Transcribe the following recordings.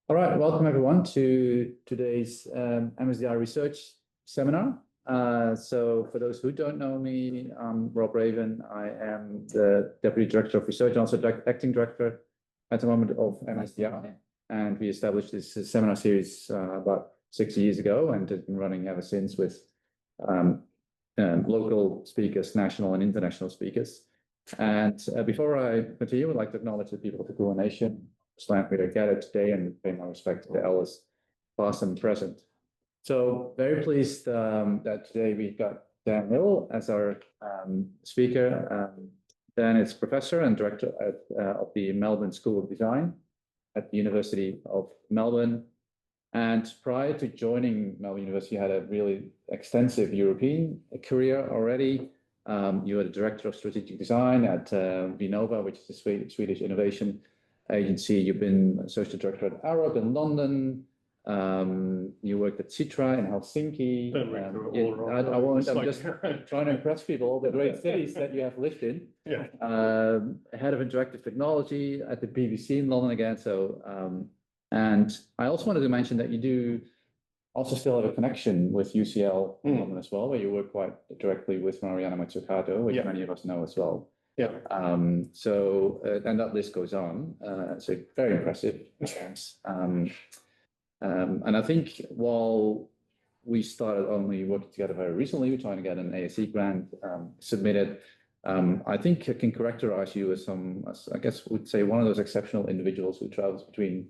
All right, welcome everyone to today's MSDI research seminar. So for those who don't know me, I'm Rob Raven. I am the Deputy Director of Research and also Acting Director at the moment of MSDI. And we established this seminar series about 6 years ago and it's been running ever since with local speakers, national and international speakers. And before I continue, I'd like to acknowledge the people of the Kulin Nation, land we are gathered today, and pay my respect to the elders, past and present. So very pleased that today we've got Dan Hill as our speaker. Dan is professor and director of the Melbourne School of Design at the University of Melbourne. And prior to joining Melbourne University, you had a really extensive European career already. You were the director of strategic design at Vinnova, which is a Swedish innovation agency. You've been associate director at Arab in London. You worked at Citra in Helsinki. I won't. I'm just trying to impress people, all the great cities that you have lived in. Yeah. Head of interactive technology at the BBC in London again. So, and I also wanted to mention that you do also still have a connection with UCL in London as well, where you work quite directly with Mariana Mazzucato, which many of us know as well. Yeah. So, and that list goes on. So very impressive. And I think while we started only working together very recently, we're trying to get an ASE grant submitted. I think I can characterize you as I guess would say one of those exceptional individuals who travels between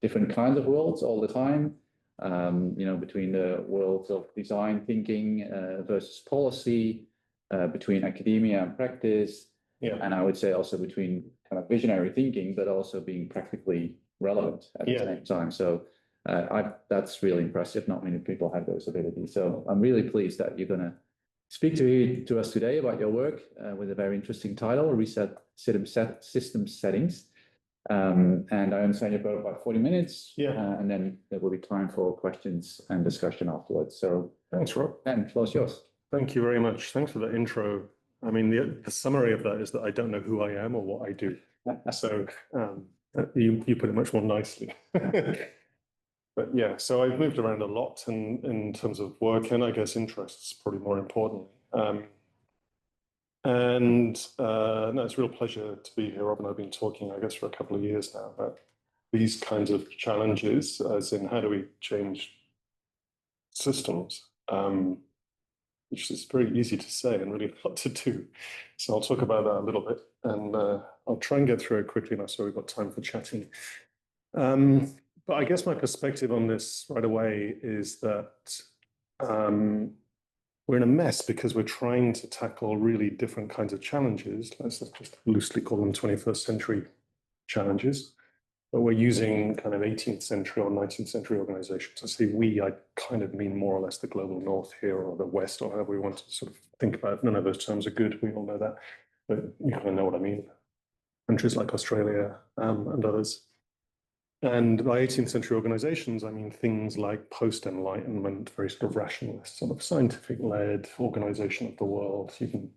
different kinds of worlds all the time. Between the worlds of design thinking versus policy, between academia and practice. Yeah. And I would say also between kind of visionary thinking, but also being practically relevant at the same time. So that's really impressive. Not many people have those abilities. So I'm really pleased that you're going to speak to us today about your work with a very interesting title, Reset System Settings. And I understand you've got about 40 minutes. Yeah. And then there will be time for questions and discussion afterwards. So thanks, Rob. And the floor is yours. Thank you very much. Thanks for the intro. I mean, the summary of that is that I don't know who I am or what I do. So you put it much more nicely. But yeah, so I've moved around a lot in terms of work and I guess interests, probably more importantly. No, it's a real pleasure to be here. Rob and I have been talking, I guess, for a couple of years now about these kinds of challenges, as in how do we change systems, which is very easy to say and really hard to do. So I'll talk about that a little bit, and I'll try and get through it quickly now so we've got time for chatting. But I guess my perspective on this right away is that we're in a mess because we're trying to tackle really different kinds of challenges. Let's just loosely call them 21st century challenges. But we're using kind of 18th century or 19th century organizations. I say we, I kind of mean more or less the global north here or the west or however we want to sort of think about it. None of those terms are good. We all know that. But you kind of know what I mean. Countries like Australia and others. And by 18th century organizations, I mean things like post-Enlightenment, very sort of rationalist, sort of scientific-led organization of the world. You can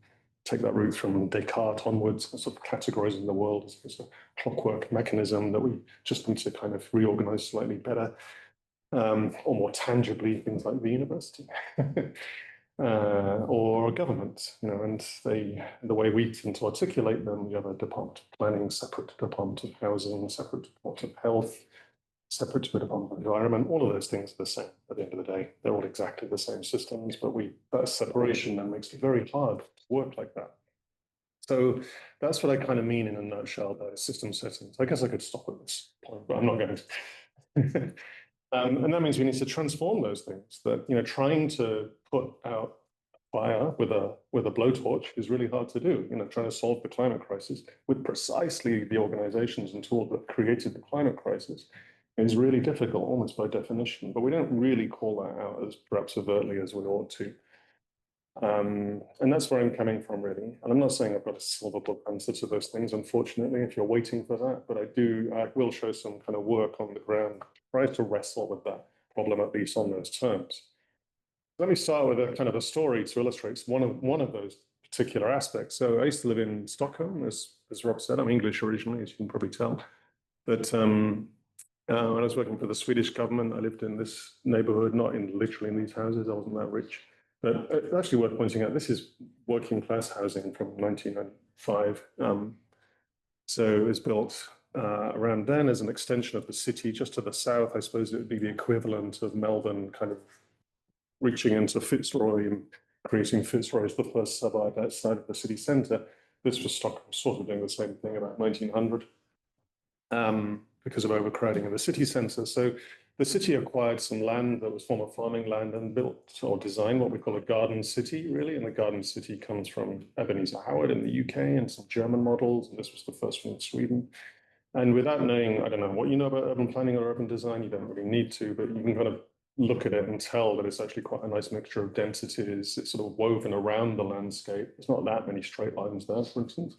take that route from Descartes onwards, sort of categorizing the world as a clockwork mechanism that we just need to kind of reorganize slightly better, or more tangibly, things like the university. Or government, and the way we tend to articulate them, you have a Department of Planning, separate Department of Housing, separate Department of Health, separate to a Department of Environment. All of those things are the same at the end of the day. They're all exactly the same systems, but that separation then makes it very hard to work like that. So that's what I kind of mean in a nutshell by system settings. I guess I could stop at this point, but I'm not going to. And that means we need to transform those things. That trying to put out fire with a blowtorch is really hard to do. Trying to solve the climate crisis with precisely the organizations and tools that created the climate crisis is really difficult, almost by definition. But we don't really call that out as perhaps overtly as we ought to. And that's where I'm coming from, really. And I'm not saying I've got a silver bullet answer to those things, unfortunately, if you're waiting for that. But I will show some kind of work on the ground, try to wrestle with that problem, at least on those terms. Let me start with a kind of a story to illustrate one of those particular aspects. So I used to live in Stockholm, as Rob said. I'm English originally, as you can probably tell. But When I was working for the Swedish government, I lived in this neighborhood, not in literally in these houses. I wasn't that rich, but it's actually worth pointing out this is working class housing from 1995. So it was built around then as an extension of the city. Just to the south, I suppose it would be the equivalent of Melbourne, kind of reaching into Fitzroy and creating Fitzroy as the first suburb outside of the city centre. This was Stockholm sort of doing the same thing about 1900 because of overcrowding in the city centre. So the city acquired some land that was former farming land and built or designed what we call a garden city, really. And the garden city comes from Ebenezer Howard in the UK and some German models. And this was the first one in Sweden. And without knowing, I don't know what you know about urban planning or urban design, you don't really need to, but you can kind of look at it and tell that it's actually quite a nice mixture of densities. It's sort of woven around the landscape. There's not that many straight lines there, for instance.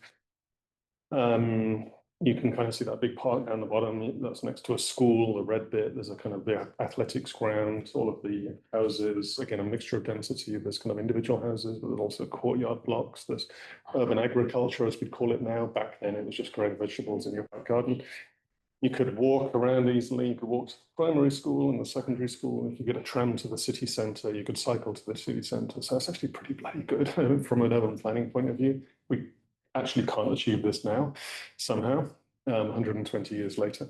You can kind of see that big park down the bottom. That's next to a school, the red bit. There's a kind of the athletics ground, all of the houses, again, a mixture of density. There's kind of individual houses, but there's also courtyard blocks. There's urban agriculture, as we call it now. Back then, it was just growing vegetables in your back garden. You could walk around easily. You could walk to the primary school and the secondary school. If you get a tram to the city centre, you could cycle to the city centre. So it's actually pretty bloody good from an urban planning point of view. We actually can't achieve this now, somehow, 120 years later.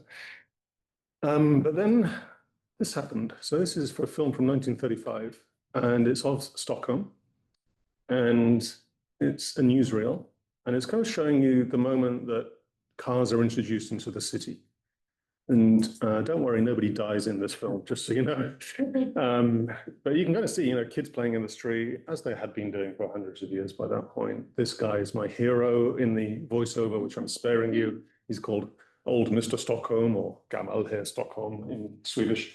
But then this happened. So this is for a film from 1935, and it's of Stockholm, and it's a newsreel, and it's kind of showing you the moment that cars are introduced into the city. And don't worry, nobody dies in this film, just so you know. But you can kind of see, kids playing in the street, as they had been doing for hundreds of years by that point. This guy is my hero in the voiceover, which I'm sparing you. He's called Old Mr. Stockholm, or Gammal Herr Stockholm in Swedish.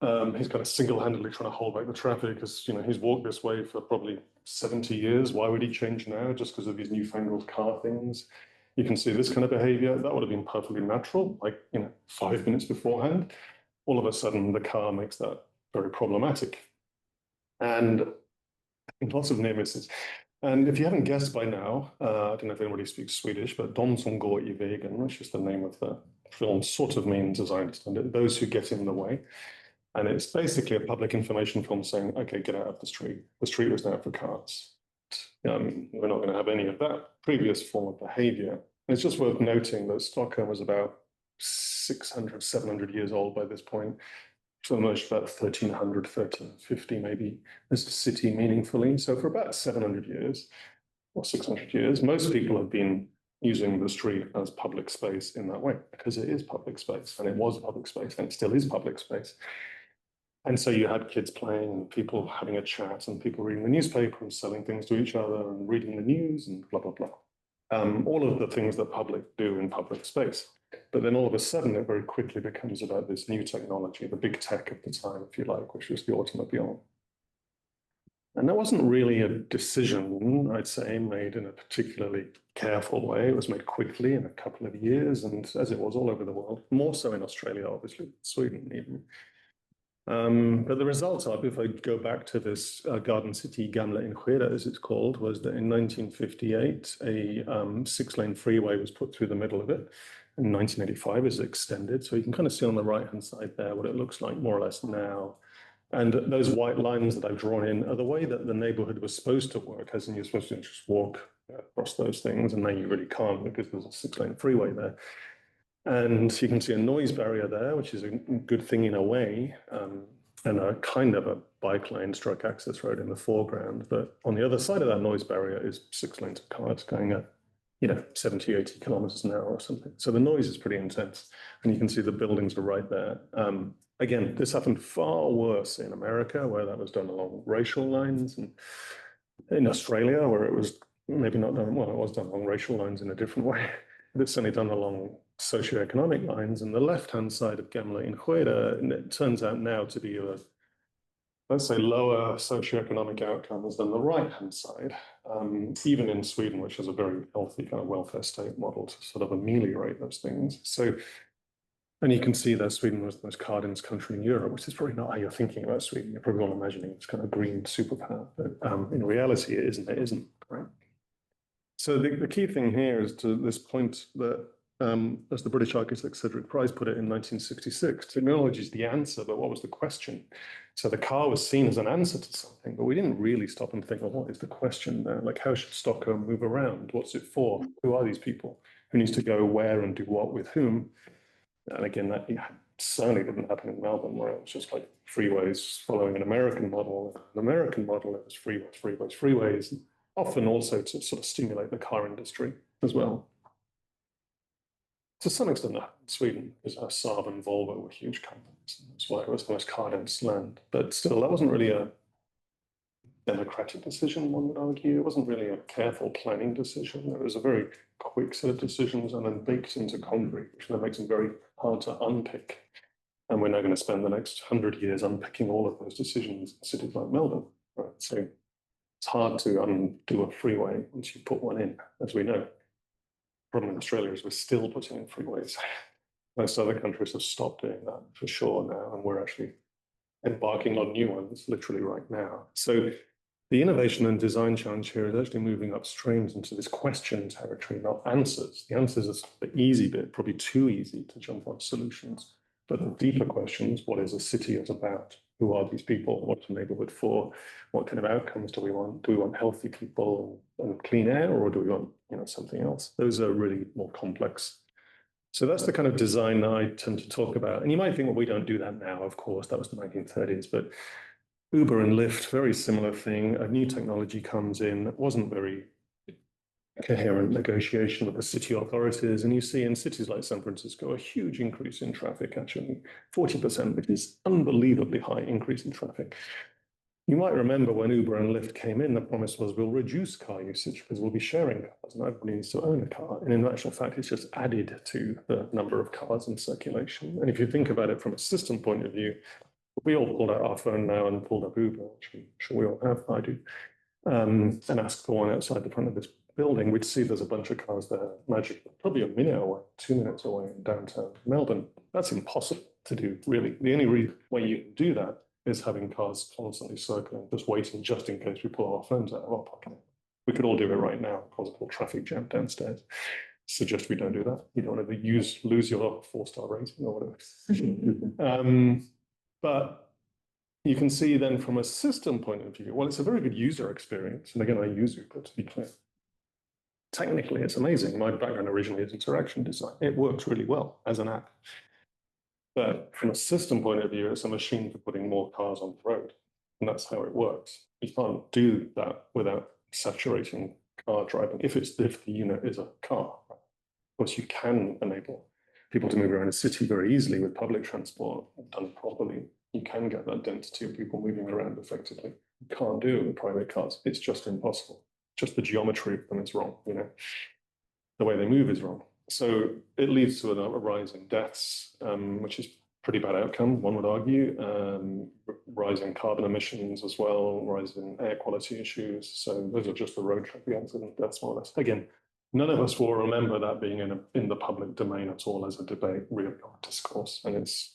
He's kind of single-handedly trying to hold back the traffic because, he's walked this way for probably 70 years. Why would he change now just because of these newfangled car things? You can see this kind of behavior. That would have been perfectly natural, like, 5 minutes beforehand. All of a sudden, the car makes that very problematic. And lots of near misses. And if you haven't guessed by now, I don't know if anybody speaks Swedish, but De som går I vägen, which is the name of the film, sort of means, as I understand it, those who get in the way. And it's basically a public information film saying, okay, get out of the street. The street was now for cars. We're not going to have any of that previous form of behavior. It's just worth noting that Stockholm was about 600, 700 years old by this point. So emerged about 1300, 1350 maybe as a city meaningfully. So for about 700 years or 600 years, most people have been using the street as public space in that way because it is public space, and it was public space, and it still is public space. And so you had kids playing and people having a chat and people reading the newspaper and selling things to each other and reading the news and blah, blah, blah. All of the things that public do in public space. But then all of a sudden, it very quickly becomes about this new technology, the big tech of the time, if you like, which was the automobile. And that wasn't really a decision, I'd say, made in a particularly careful way. It was made quickly in a couple of years, and as it was all over the world, more so in Australia, obviously, Sweden even. But the results are, if I go back to this garden city, Gamla Enskede, as it's called, was that in 1958, a 6-lane freeway was put through the middle of it. In 1985, it's extended. So you can kind of see on the right-hand side there what it looks like more or less now. And those white lines that I've drawn in are the way that the neighborhood was supposed to work, as in you're supposed to just walk across those things, and now you really can't because there's a 6-lane freeway there. And you can see a noise barrier there, which is a good thing in a way, and a kind of a bike lane stroke access road in the foreground. But on the other side of that noise barrier is 6 lanes of cars going at, 70, 80 kilometers an hour or something. So the noise is pretty intense. And you can see the buildings are right there. Again, this happened far worse in America, where that was done along racial lines, and in Australia, where it was maybe not done, well, it was done along racial lines in a different way. But it's certainly done along socioeconomic lines. And the left-hand side of Gamla Enskede, and it turns out now to be a, let's say, lower socioeconomic outcomes than the right-hand side, even in Sweden, which has a very healthy kind of welfare state model to sort of ameliorate those things. So, and you can see that Sweden was the most car-dense country in Europe, which is probably not how you're thinking about Sweden. You're probably all imagining this kind of green superpower, but in reality, it isn't, right? So the key thing here is to this point that as the British architect Cedric Price put it in 1966, technology is the answer, but what was the question? So the car was seen as an answer to something, but we didn't really stop and think, well, what is the question there? Like, how should Stockholm move around? What's it for? Who are these people? Who needs to go where and do what with whom? And again, that certainly didn't happen in Melbourne, where it was just like freeways following an American model. An American model, it was freeways, often also to sort of stimulate the car industry as well. To some extent, that in Sweden, because Saab and Volvo were huge companies. That's why it was the most car-dense land. But still, that wasn't really a democratic decision, one would argue. It wasn't really a careful planning decision. It was a very quick set of decisions and then baked into concrete, which then makes them very hard to unpick. And we're now going to spend the next 100 years unpicking all of those decisions in cities like Melbourne. Right? So it's hard to undo a freeway once you put one in, as we know. The problem in Australia is we're still putting in freeways. Most other countries have stopped doing that for sure now, and we're actually embarking on new ones literally right now. So the innovation and design challenge here is actually moving upstream into this question territory, not answers. The answers are the easy bit, probably too easy to jump on solutions. But the deeper questions, what is a city is about? Who are these people? What's a neighborhood for? What kind of outcomes do we want? Do we want healthy people and clean air, or do we want something else? Those are really more complex. So that's the kind of design that I tend to talk about. And you might think, well, we don't do that now, of course, that was the 1930s, but Uber and Lyft, very similar thing. A new technology comes in, it wasn't very coherent negotiation with the city authorities. And you see in cities like San Francisco, a huge increase in traffic, actually 40%, which is unbelievably high increase in traffic. You might remember when Uber and Lyft came in, the promise was we'll reduce car usage because we'll be sharing cars and everybody needs to own a car. And in actual fact, it's just added to the number of cars in circulation. And if you think about it from a system point of view, we all pulled out our phone now and pulled up Uber, which I'm sure we all have, I do, and asked for one outside the front of this building. We'd see there's a bunch of cars there magically, probably a minute away, 2 minutes away in downtown Melbourne. That's impossible to do, really. The only way you can do that is having cars constantly circling, just waiting just in case we pull our phones out of our pocket. We could all do it right now, cause a whole traffic jam downstairs. Suggest we don't do that. You don't want to lose your 4-star rating or whatever. But you can see then from a system point of view, well, it's a very good user experience. And again, I use Uber to be clear. Technically, it's amazing. My background originally is interaction design. It works really well as an app. But from a system point of view, it's a machine for putting more cars on the road. And that's how it works. You can't do that without saturating car driving if the unit is a car. Of course, you can enable people to move around a city very easily with public transport done properly. You can get that density of people moving around effectively. You can't do it with private cars. It's just impossible. Just the geometry of them is wrong, The way they move is wrong. So it leads to a rise in deaths, which is pretty bad outcome, one would argue. Rise in carbon emissions as well, rise in air quality issues. So those are just the road traffic accident deaths, more or less. Again, none of us will remember that being in the public domain at all as a debate, really, or discourse. And it's,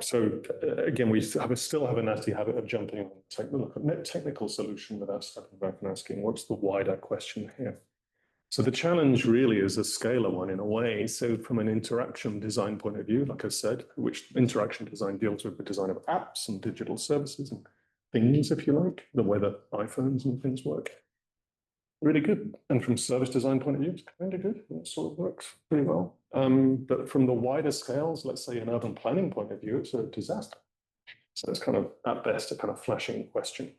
so again, we still have a nasty habit of jumping on a technical solution without stepping back and asking, what's the wider question here? So the challenge really is a scalar one in a way. So from an interaction design point of view, like I said, which interaction design deals with the design of apps and digital services and things, if you like, the way that iPhones and things work. Really good. And from service design point of view, it's kind of good. It sort of works pretty well. But from the wider scales, let's say an urban planning point of view, it's a disaster. So it's kind of, at best, a kind of flashing question.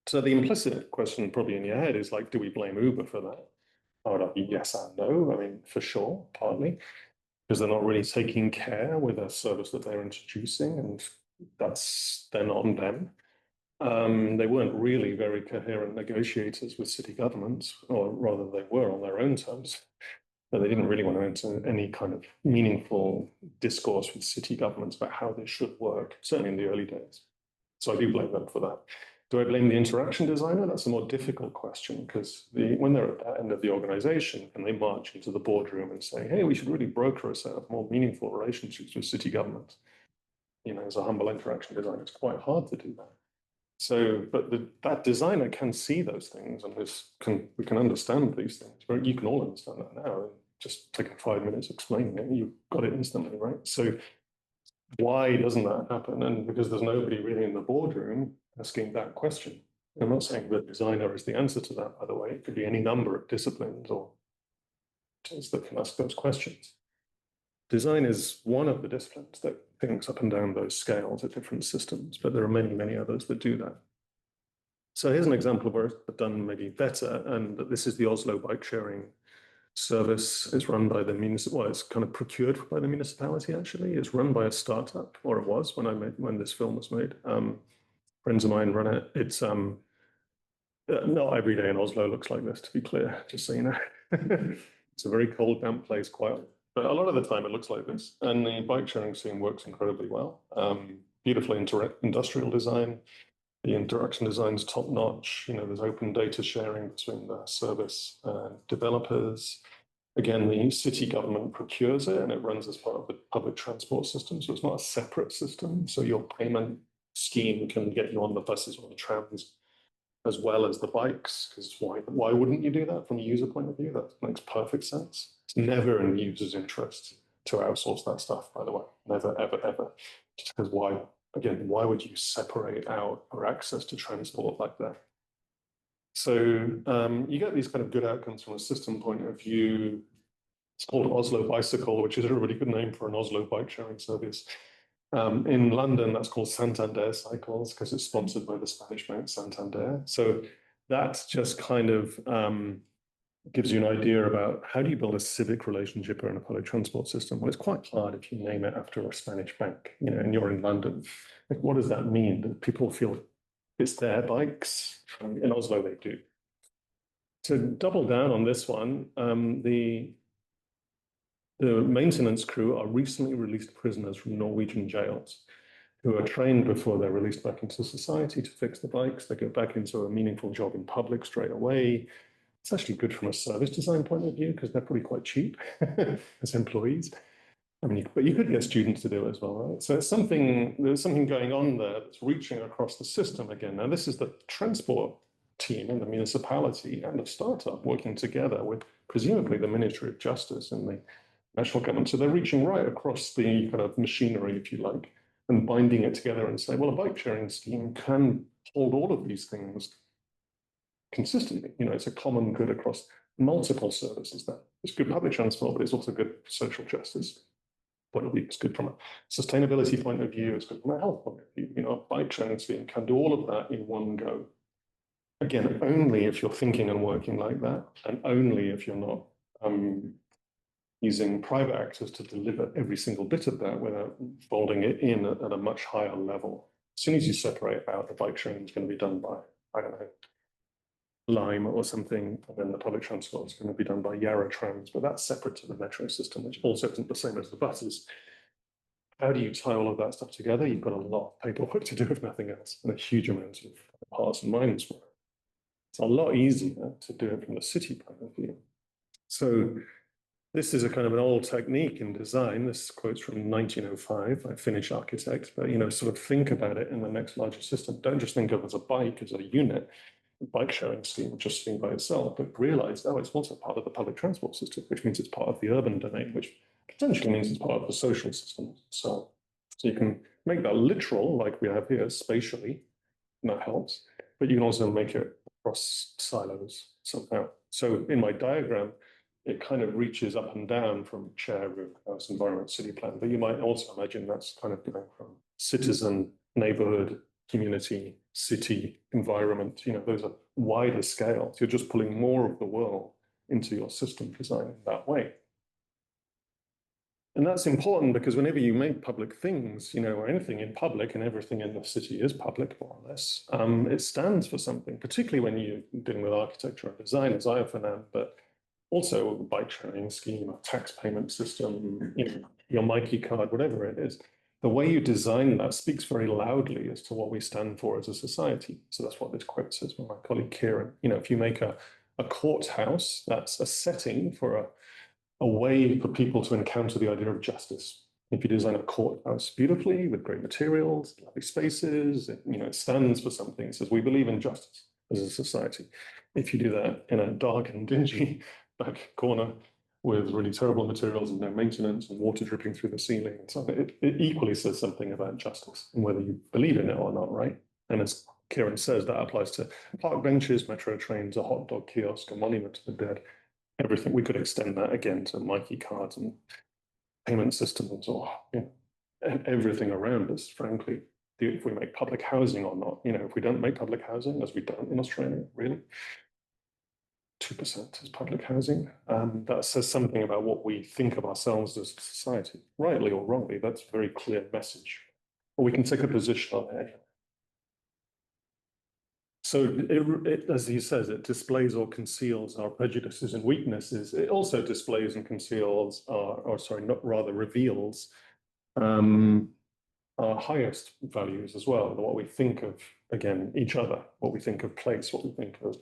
So the implicit question probably in your head is like, do we blame Uber for that? I would argue yes and no. I mean, for sure, partly, because they're not really taking care with a service that they're introducing, and that's then on them. They weren't really very coherent negotiators with city governments, or rather they were on their own terms, but they didn't really want to enter any kind of meaningful discourse with city governments about how they should work, certainly in the early days. So I do blame them for that. Do I blame the interaction designer? That's a more difficult question, because when they're at that end of the organization, and they march into the boardroom and say, hey, we should really broker a set of more meaningful relationships with city governments. As a humble interaction designer, it's quite hard to do that. So, but that designer can see those things, and we can understand these things. You can all understand that now. just taken 5 minutes explaining it, you've got it instantly, right? So why doesn't that happen? And because there's nobody really in the boardroom asking that question. I'm not saying the designer is the answer to that, by the way. It could be any number of disciplines or tools that can ask those questions. Design is one of the disciplines that thinks up and down those scales at different systems, but there are many, many others that do that. So here's an example of where it's done maybe better, and this is the Oslo bike sharing service. It's run by the municipal, well, it's kind of procured by the municipality, actually. It's run by a startup, or it was when this film was made. Friends of mine run it. It's not every day in Oslo looks like this, to be clear, just so you know. It's a very cold, damp place, but a lot of the time it looks like this. And the bike sharing scene works incredibly well. Beautifully industrial design. The interaction design's top notch. There's open data sharing between the service and developers. Again, the city government procures it and it runs as part of the public transport system. So it's not a separate system. So your payment scheme can get you on the buses or the trams as well as the bikes. Because why wouldn't you do that from a user point of view? That makes perfect sense. It's never in the user's interest to outsource that stuff, by the way. Never, ever, ever. Just because why would you separate out our access to transport like that? So you get these kind of good outcomes from a system point of view. It's called Oslo Bicycle, which is a really good name for an Oslo bike sharing service. In London, that's called Santander Cycles because it's sponsored by the Spanish bank Santander. So that just kind of gives you an idea about how do you build a civic relationship around a public transport system. Well, it's quite hard if you name it after a Spanish bank, and you're in London. Like, what does that mean? Do people feel it's their bikes? In Oslo, they do. To double down on this one, the maintenance crew are recently released prisoners from Norwegian jails who are trained before they're released back into society to fix the bikes. They go back into a meaningful job in public straight away. It's actually good from a service design point of view because they're probably quite cheap as employees. But you could get students to do it as well, right? So there's something going on there that's reaching across the system again. Now, this is the transport team and the municipality and the startup working together with presumably the Ministry of Justice and the national government. So they're reaching right across the kind of machinery, if you like, and binding it together and say, well, a bike sharing scheme can hold all of these things consistently. It's a common good across multiple services there. It's good public transport, but it's also good social justice point of view. It's good from a sustainability point of view. It's good from a health point of view. A bike sharing scheme can do all of that in one go. Again, only if you're thinking and working like that, and only if you're not using private actors to deliver every single bit of that without folding it in at a much higher level. As soon as you separate out, the bike sharing is going to be done by, I don't know, Lime or something, and then the public transport is going to be done by Yarra trams, but that's separate to the metro system, which also isn't the same as the buses. How do you tie all of that stuff together? You've got a lot of paperwork to do if nothing else, and a huge amount of hearts and minds for it. It's a lot easier to do it from the city point of view. So this is a kind of an old technique in design. This quote's from 1905, a Finnish architect, but sort of think about it in the next larger system. Don't just think of it as a bike, as a unit, bike sharing scheme just sitting by itself, but realize, it's also part of the public transport system, which means it's part of the urban domain, which potentially means it's part of the social system. So you can make that literal, like we have here, spatially, and that helps, but you can also make it across silos somehow. So in my diagram, it kind of reaches up and down from chair, room, house, environment, city plan, but you might also imagine that's kind of going from citizen, neighborhood, community, city, environment, those are wider scales. You're just pulling more of the world into your system design in that way. And that's important because whenever you make public things, or anything in public, and everything in the city is public, more or less, it stands for something, particularly when you're dealing with architecture and design, as I often am, but also a bike sharing scheme, a tax payment system, your Mikey card, whatever it is. The way you design that speaks very loudly as to what we stand for as a society. So that's what this quote says from my colleague Kieran. If you make a courthouse, that's a setting for a way for people to encounter the idea of justice. If you design a courthouse beautifully with great materials, lovely spaces, it stands for something. It says we believe in justice as a society. If you do that in a dark and dingy back corner with really terrible materials and no maintenance and water dripping through the ceiling and so on. It equally says something about justice and whether you believe in it or not, right? And as Kieran says, that applies to park benches, metro trains, a hot dog kiosk, a monument to the dead, everything. We could extend that again to Mikey cards and payment systems or everything around us, frankly. If we make public housing or not, if we don't make public housing, as we don't in Australia, really, 2% is public housing. That says something about what we think of ourselves as a society, rightly or wrongly. That's a very clear message. Or we can take a position on it. So, as he says, it displays or conceals our prejudices and weaknesses. It also displays and conceals, rather reveals our highest values as well, what we think of, again, each other, what we think of place, what we think of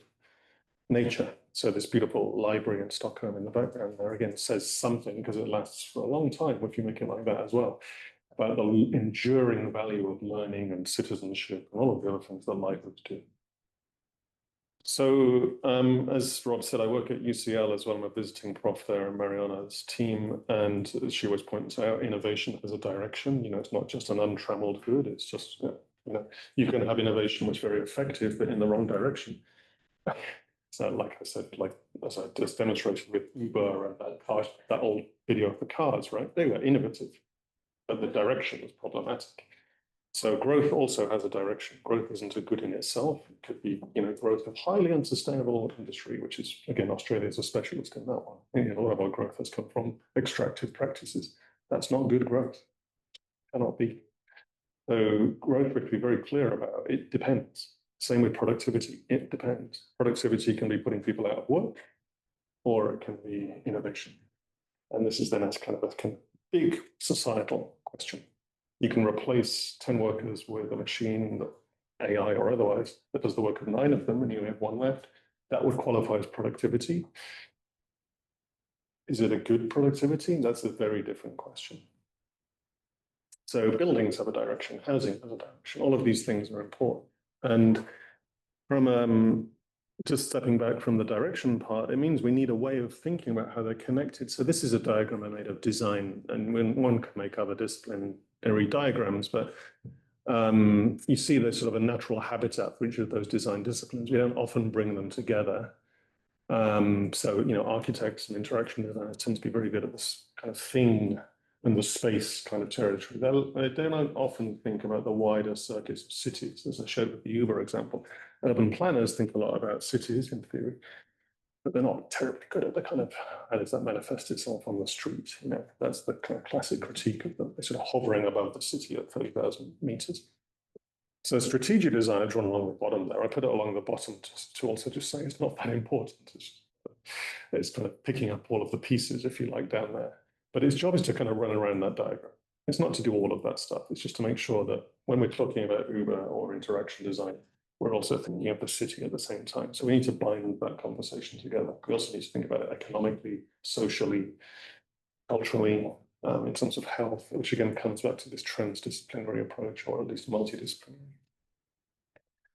nature. So this beautiful library in Stockholm in the background there, again, says something, because it lasts for a long time if you make it like that as well, about the enduring value of learning and citizenship and all of the other things that libraries do. So, as Rob said, I work at UCL as well. I'm a visiting prof there in Mariana's team, and she always points out innovation as a direction. It's not just an untrammeled good. It's just, you can have innovation which is very effective, but in the wrong direction. So, like I said, as I just demonstrated with Uber and that old video of the cars, right? They were innovative, but the direction was problematic. So growth also has a direction. Growth isn't a good in itself. It could be, growth of highly unsustainable industry, which is, again, Australia is a specialist in that one. A lot of our growth has come from extractive practices. That's not good growth. Cannot be. So growth, we have to be very clear about. It depends. Same with productivity. It depends. Productivity can be putting people out of work, or it can be innovation. And this is then as kind of a big societal question. You can replace 10 workers with a machine, AI or otherwise, that does the work of 9 of them, and you have 1 left. That would qualify as productivity. Is it a good productivity? That's a very different question. So buildings have a direction, housing has a direction. All of these things are important. And from just stepping back from the direction part, it means we need a way of thinking about how they're connected. So this is a diagram I made of design, and one can make other disciplinary diagrams, but you see there's sort of a natural habitat for each of those design disciplines. We don't often bring them together. So, architects and interaction designers tend to be very good at this kind of thing and the space kind of territory. They don't often think about the wider circuits of cities, as I showed with the Uber example. Urban planners think a lot about cities in theory, but they're not terribly good at the kind of, how does that manifest itself on the street? That's the kind of classic critique of them. They're sort of hovering above the city at 30,000 meters. So strategic design I've drawn along the bottom there. I put it along the bottom to also just say it's not that important. It's kind of picking up all of the pieces, if you like, down there. But its job is to kind of run around that diagram. It's not to do all of that stuff. It's just to make sure that when we're talking about Uber or interaction design, we're also thinking of the city at the same time. So we need to bind that conversation together. We also need to think about it economically, socially, culturally, in terms of health, which again comes back to this transdisciplinary approach, or at least multidisciplinary.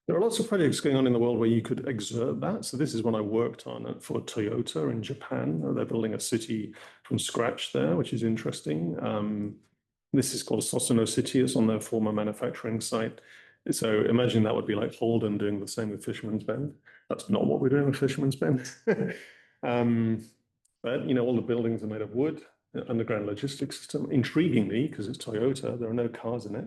There are lots of projects going on in the world where you could exert that. So this is one I worked on for Toyota in Japan. They're building a city from scratch there, which is interesting. This is called Sosuno City. It's on their former manufacturing site. So imagine that would be like Holden doing the same with Fisherman's Bend. That's not what we're doing with Fisherman's Bend. But, all the buildings are made of wood, underground logistics system. Intriguingly, because it's Toyota, there are no cars in it.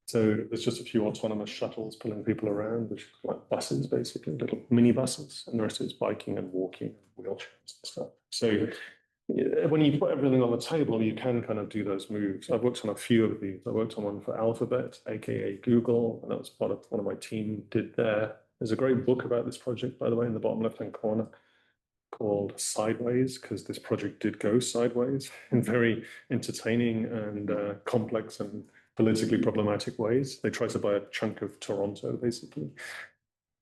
So there's just a few autonomous shuttles pulling people around, which are like buses, basically, little mini buses, and the rest is biking and walking and wheelchairs and stuff. So when you put everything on the table, you can kind of do those moves. I've worked on a few of these. I worked on one for Alphabet, aka Google, and that was part of one of my team did there. There's a great book about this project, by the way, in the bottom left-hand corner, called Sideways, because this project did go sideways in very entertaining and complex and politically problematic ways. They tried to buy a chunk of Toronto, basically,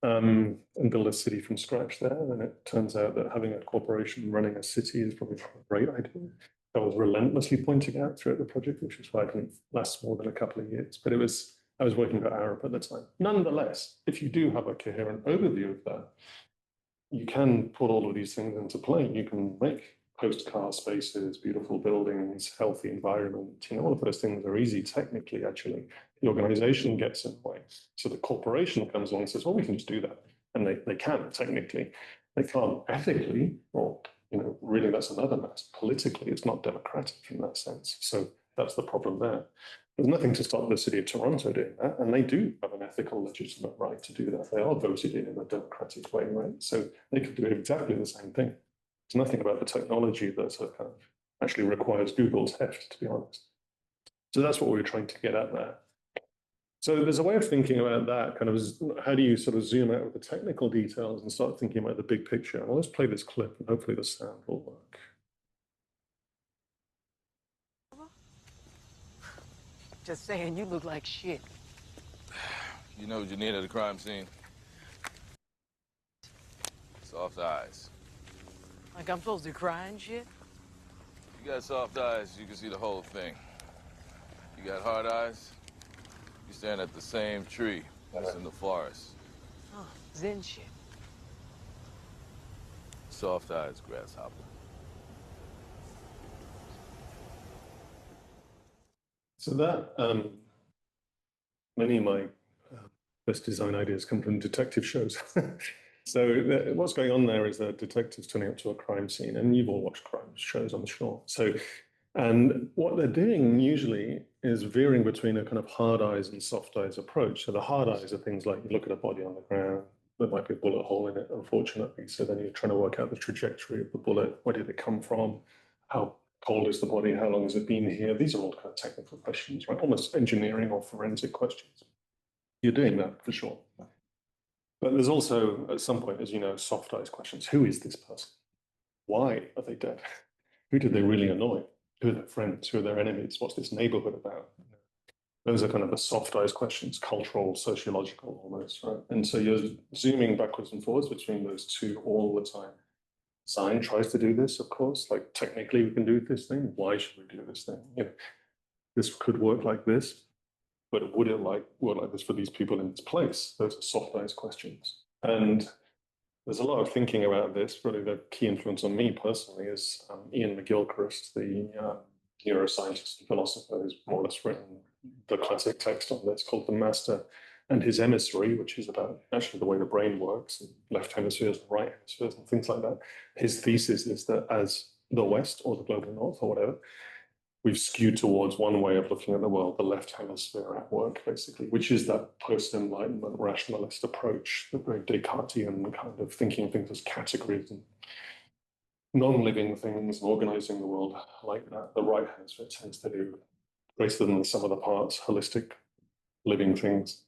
and build a city from scratch there. And it turns out that having a corporation running a city is probably not a great idea. I was relentlessly pointing out throughout the project, which is why it didn't last more than a couple of years. But I was working for Arab at the time. Nonetheless, if you do have a coherent overview of that, you can put all of these things into play. You can make post-car spaces, beautiful buildings, healthy environment, all of those things are easy technically, actually. The organization gets in the way. So the corporation comes along and says, well, we can just do that. And they can technically. They can't ethically, or really that's another mess. Politically, it's not democratic in that sense. So that's the problem there. There's nothing to stop the city of Toronto doing that, and they do have an ethical, legitimate right to do that. They are voted in a democratic way, right? So they could do exactly the same thing. There's nothing about the technology that kind of actually requires Google's heft, to be honest. So that's what we were trying to get at there. So there's a way of thinking about that, kind of how do you sort of zoom out of the technical details and start thinking about the big picture? Well, let's play this clip and hopefully the sound will work. Just saying, you look like shit. You know what you need at a crime scene? Soft eyes. Like I'm supposed to cry and shit? You got soft eyes, you can see the whole thing. You got hard eyes, you stand at the same tree that's in the forest. Oh, Zen shit. Soft eyes, grasshopper. So that, many of my best design ideas come from detective shows. So what's going on there is that detectives turning up to a crime scene, and you've all watched crime shows, I'm sure. And what they're doing usually is veering between a kind of hard eyes and soft eyes approach. So the hard eyes are things like you look at a body on the ground, there might be a bullet hole in it, unfortunately. So then you're trying to work out the trajectory of the bullet. Where did it come from? How cold is the body? How long has it been here? These are all kind of technical questions, right? Almost engineering or forensic questions. You're doing that for sure. But there's also, at some point, as you know, soft eyes questions. Who is this person? Why are they dead? Who did they really annoy? Who are their friends? Who are their enemies? What's this neighborhood about? Those are kind of the soft eyes questions, cultural, sociological almost, right? And so you're zooming backwards and forwards between those two all the time. Design tries to do this, of course, like technically we can do this thing. Why should we do this thing? This could work like this, but would it work like this for these people in this place? Those are soft eyes questions. And there's a lot of thinking about this. Really, the key influence on me personally is Ian McGilchrist, the neuroscientist and philosopher, who's more or less written the classic text on this called The Master and His Emissary, which is about actually the way the brain works, and left hemispheres and right hemispheres and things like that. His thesis is that as the West or the global North or whatever, we've skewed towards one way of looking at the world, the left hemisphere at work, basically, which is that post-Enlightenment rationalist approach, the very Descartesian kind of thinking of things as categories and non-living things, and organizing the world like that. The right hemisphere tends to do greater than the sum of the parts, holistic living things,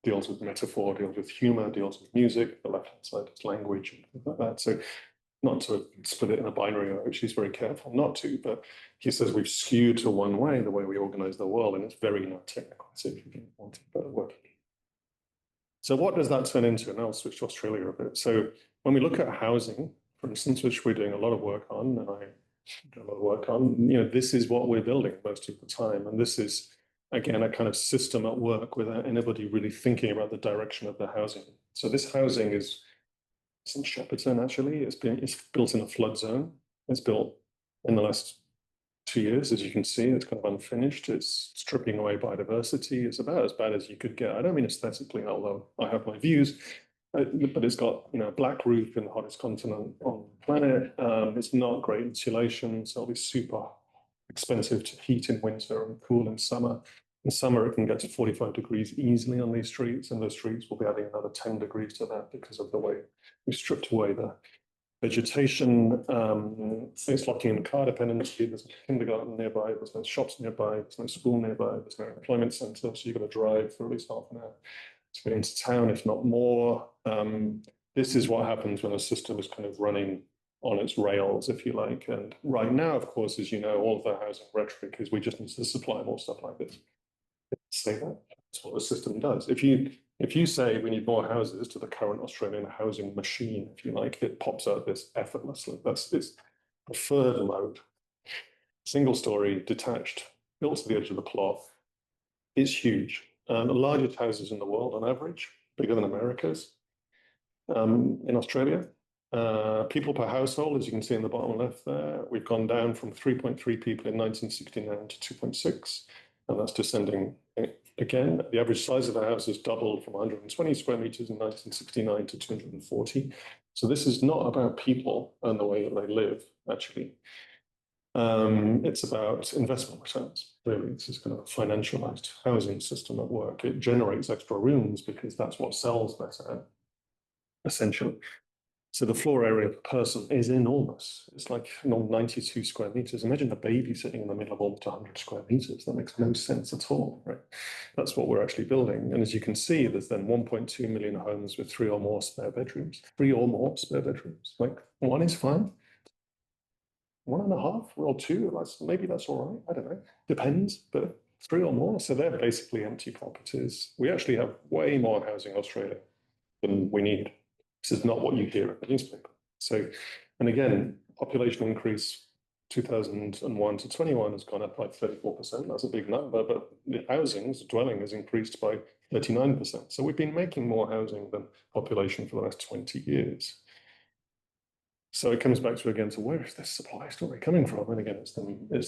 deals with metaphor, deals with humor, deals with music. The left-hand side is language and things like that. So not to split it in a binary, which he's very careful not to, but he says we've skewed to one way, the way we organize the world, and it's very not technical, so if you want to better word. So what does that turn into? And I'll switch to Australia a bit. So when we look at housing, for instance, which we're doing a lot of work on, and I do a lot of work on, this is what we're building most of the time. And this is, again, a kind of system at work without anybody really thinking about the direction of the housing. So this housing is in Shepparton, actually. It's built in a flood zone. It's built in the last 2 years, as you can see. It's kind of unfinished. It's stripping away biodiversity. It's about as bad as you could get. I don't mean aesthetically, although I have my views, but it's got a black roof in the hottest continent on the planet. It's not great insulation, so it'll be super expensive to heat in winter and cool in summer. In summer, it can get to 45 degrees easily on these streets, and those streets will be adding another 10 degrees to that because of the way we stripped away the vegetation. It's locking in car dependency. There's no kindergarten nearby, there's no shops nearby, there's no school nearby, there's no employment centre, so you've got to drive for at least half an hour to get into town, if not more. This is what happens when a system is kind of running on its rails, if you like. And right now, of course, as you know, all of the housing rhetoric is we just need to supply more stuff like this. Say that. That's what the system does. If you say we need more houses to the current Australian housing machine, if you like, it pops out this effortlessly. That's its preferred mode. Single story, detached, built to the edge of the plot. It's huge. The largest houses in the world on average, bigger than America's. In Australia, People per household, as you can see in the bottom left there, we've gone down from 3.3 people in 1969 to 2.6, and that's descending again. The average size of the house has doubled from 120 square meters in 1969 to 240. So this is not about people and the way that they live, actually. It's about investment returns, really. This is kind of a financialized housing system at work. It generates extra rooms because that's what sells better, essentially. So the floor area per person is enormous. It's like 92 square meters. Imagine a baby sitting in the middle of almost 100 square meters. That makes no sense at all, right? That's what we're actually building. And as you can see, there's then 1.2 million homes with 3 or more spare bedrooms. 3 or more spare bedrooms. Like, 1 is fine. 1.5 or 2, maybe that's all right. I don't know. Depends, but 3 or more. So they're basically empty properties. We actually have way more housing in Australia than we need. This is not what you hear in the newspaper. So, and again, population increase 2001 to 21 has gone up by 34%. That's a big number, but the dwelling has increased by 39%. So we've been making more housing than population for the last 20 years. So it comes back to, again, to where is this supply story coming from? And again, it's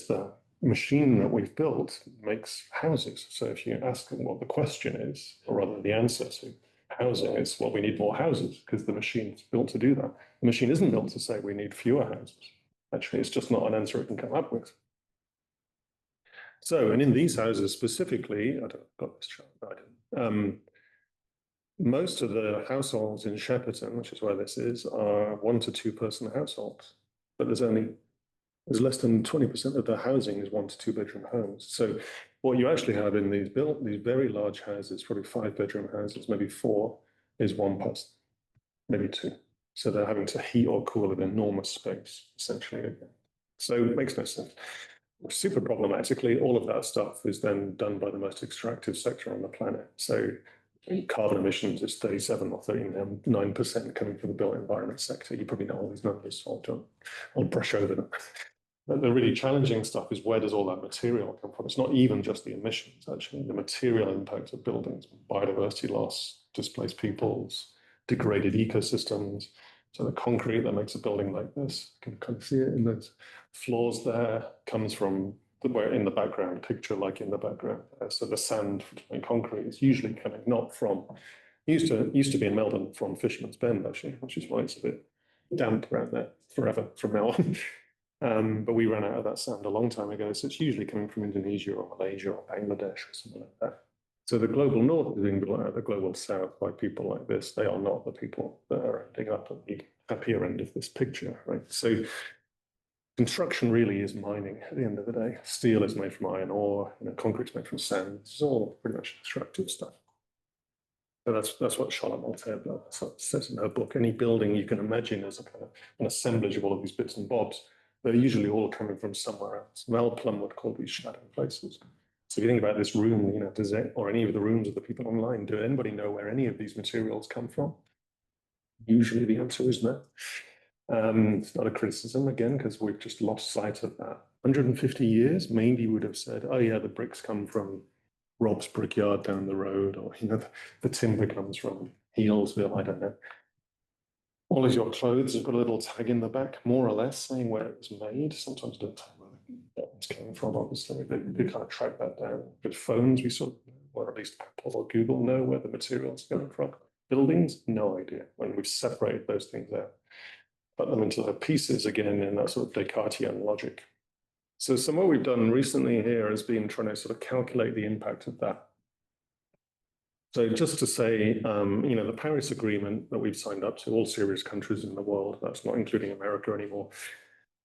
the machine that we've built makes houses. So if you ask them what the question is, or rather the answer to housing is, well, we need more houses because the machine is built to do that. The machine isn't built to say we need fewer houses. Actually, it's just not an answer it can come up with. So, and in these houses specifically, I don't got this chart, I didn't. Most of the households in Shepperton, which is where this is, are 1 to 2 person households. But there's less than 20% of the housing is 1 to 2 bedroom homes. So what you actually have in these very large houses, probably 5 bedroom houses, maybe 4, is 1 person, maybe 2. So they're having to heat or cool an enormous space, essentially. So it makes no sense. Super problematically, all of that stuff is then done by the most extractive sector on the planet. So carbon emissions is 37 or 39% coming from the built environment sector. You probably know all these numbers, so I'll brush over them. But the really challenging stuff is, where does all that material come from? It's not even just the emissions, actually. The material impact of buildings, biodiversity loss, displaced peoples, degraded ecosystems. So the concrete that makes a building like this, you can kind of see it in those floors there, comes from where in the background, picture like in the background. So the sand and concrete is usually coming not from, used to be in Melbourne from Fisherman's Bend, actually, which is why it's a bit damp around there forever from now on. But we ran out of that sand a long time ago. So it's usually coming from Indonesia or Malaysia or Bangladesh or something like that. So the global north is being built out of the global south by people like this. They are not the people that are ending up at the happier end of this picture, right? So construction really is mining at the end of the day. Steel is made from iron ore, concrete's made from sand. It's all pretty much destructive stuff. So that's what Charlotte Maltese says in her book. Any building you can imagine as a kind of an assemblage of all of these bits and bobs, they're usually all coming from somewhere else. Mel Plum would call these shadow places. So if you think about this room, does it, or any of the rooms of the people online, do anybody know where any of these materials come from? Usually the answer is no. It's not a criticism, again, because we've just lost sight of that. 150 years, maybe would have said, oh yeah, the bricks come from Rob's Brickyard down the road, or the timber comes from Healesville, I don't know. All of your clothes have got a little tag in the back, more or less, saying where it was made. Sometimes don't tell where it's coming from, obviously. They kind of track that down. With phones, we sort of, or at least Apple or Google know where the material's coming from. Buildings, no idea, when we've separated those things out. Put them into the pieces again in that sort of Descartesian logic. So what we've done recently here has been trying to sort of calculate the impact of that. So just to say, the Paris Agreement that we've signed up to, all serious countries in the world, that's not including America anymore,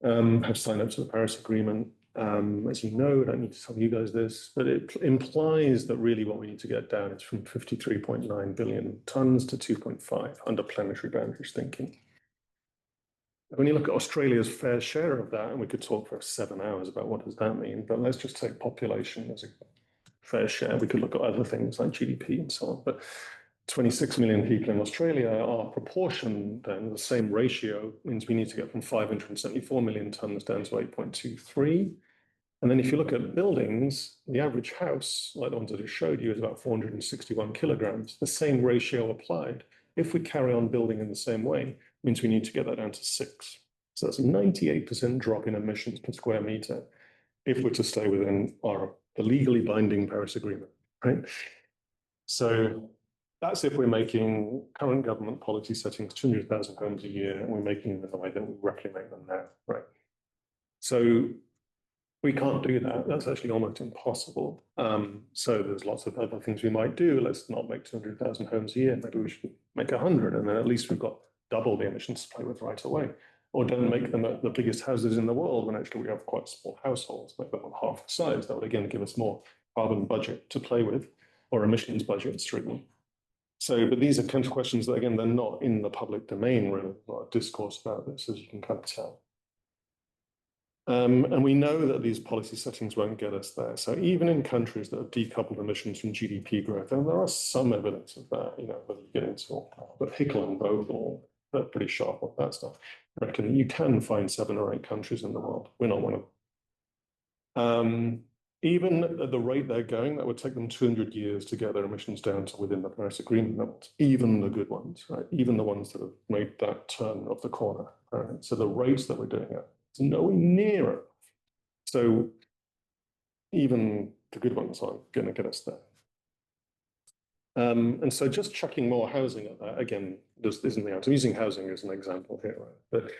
have signed up to the Paris Agreement. As you know, I don't need to tell you guys this, but it implies that really what we need to get down is from 53.9 billion tons to 2.5 under planetary boundaries thinking. When you look at Australia's fair share of that, and we could talk for 7 hours about what does that mean, but let's just take population as a fair share. We could look at other things like GDP and so on, but 26 million people in Australia, our proportion then, the same ratio, means we need to get from 574 million tons down to 8.23. And then if you look at buildings, the average house, like the ones I just showed you, is about 461 kilograms. The same ratio applied. If we carry on building in the same way, means we need to get that down to 6. So that's a 98% drop in emissions per square meter if we're to stay within the legally binding Paris Agreement, right? So that's if we're making current government policy settings 200,000 homes a year, and we're making them in the way that we roughly make them now, right? So we can't do that. That's actually almost impossible. So there's lots of other things we might do. Let's not make 200,000 homes a year. Maybe we should make 100, and then at least we've got double the emissions to play with right away. Or don't make them the biggest houses in the world when actually we have quite small households, make them half the size. That would again give us more carbon budget to play with, or emissions budgets, really. So, but these are kind of questions that, again, they're not in the public domain, really. A lot of discourse about this, as you can kind of tell. And we know that these policy settings won't get us there. So even in countries that have decoupled emissions from GDP growth, and there are some evidence of that, whether you get into but Hickel and Vogel, they're pretty sharp on that stuff. I reckon you can find 7 or 8 countries in the world. We're not one of them. Even at the rate they're going, that would take them 200 years to get their emissions down to within the Paris Agreement levels, even the good ones, right? Even the ones that have made that turn of the corner, right? So the rates that we're doing it, it's nowhere near enough. So even the good ones aren't going to get us there. And so just chucking more housing at that, again, this isn't the answer. I'm using housing as an example here, right? But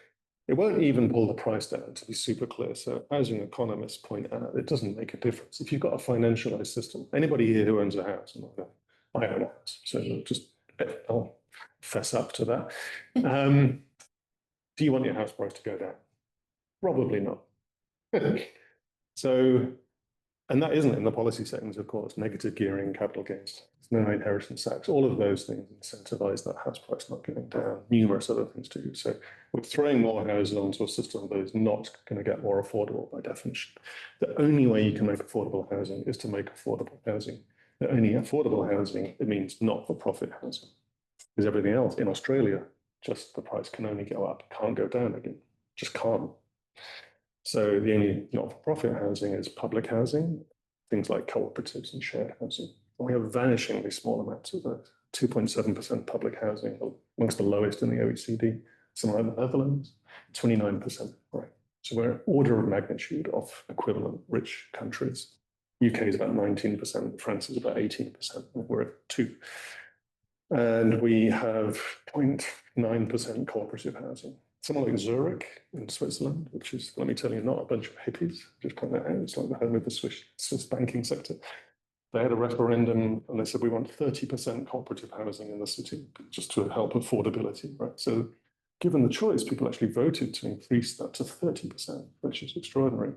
it won't even pull the price down, to be super clear. So housing economists point out it doesn't make a difference. If you've got a financialized system, anybody here who owns a house, I own a house, so I'll fess up to that. Do you want your house price to go down? Probably not. So, and that isn't in the policy settings, of course, negative gearing, capital gains, no inheritance tax, all of those things incentivize that house price not going down, numerous other things too. So we're throwing more houses onto a system that is not going to get more affordable by definition. The only way you can make affordable housing is to make affordable housing. The only affordable housing, it means not-for-profit housing. Because everything else in Australia, just the price can only go up, can't go down again, just can't. So the only not-for-profit housing is public housing, things like cooperatives and shared housing. And we have vanishingly small amounts of that, 2.7% public housing, amongst the lowest in the OECD, somewhere like the Netherlands, 29%, right? So we're an order of magnitude of equivalent rich countries. UK is about 19%, France is about 18%, we're at 2%. And we have 0.9% cooperative housing. Someone like Zurich in Switzerland, which is, let me tell you, not a bunch of hippies, just point that out, it's like the home of the Swiss banking sector. They had a referendum and they said, we want 30% cooperative housing in the city, just to help affordability, right? So given the choice, people actually voted to increase that to 30%, which is extraordinary.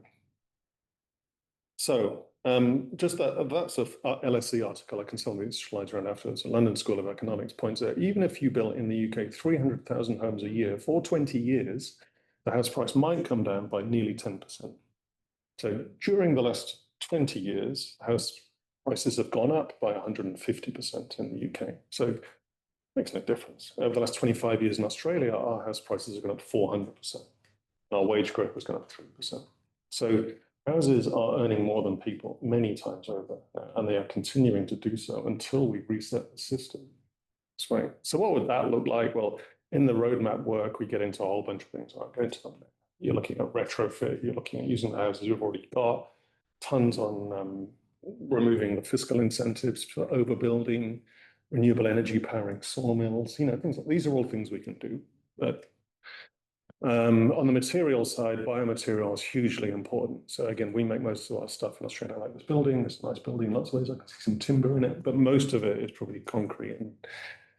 So just that's a LSE article. I can send these slides around afterwards. The London School of Economics points out, even if you built in the UK 300,000 homes a year for 20 years, the house price might come down by nearly 10%. So during the last 20 years, house prices have gone up by 150% in the UK. So it makes no difference. Over the last 25 years in Australia, our house prices have gone up 400%. Our wage growth was gone up 3%. So houses are earning more than people many times over, and they are continuing to do so until we reset the system. That's right. So what would that look like? Well, in the roadmap work, we get into a whole bunch of things. I'll go into them now. You're looking at retrofit, you're looking at using the houses you've already got, tons on removing the fiscal incentives for overbuilding, renewable energy powering sawmills, things like these are all things we can do. But on the material side, biomaterial is hugely important. So again, we make most of our stuff in Australia, like this building. It's a nice building, lots of ways. I can see some timber in it, but most of it is probably concrete and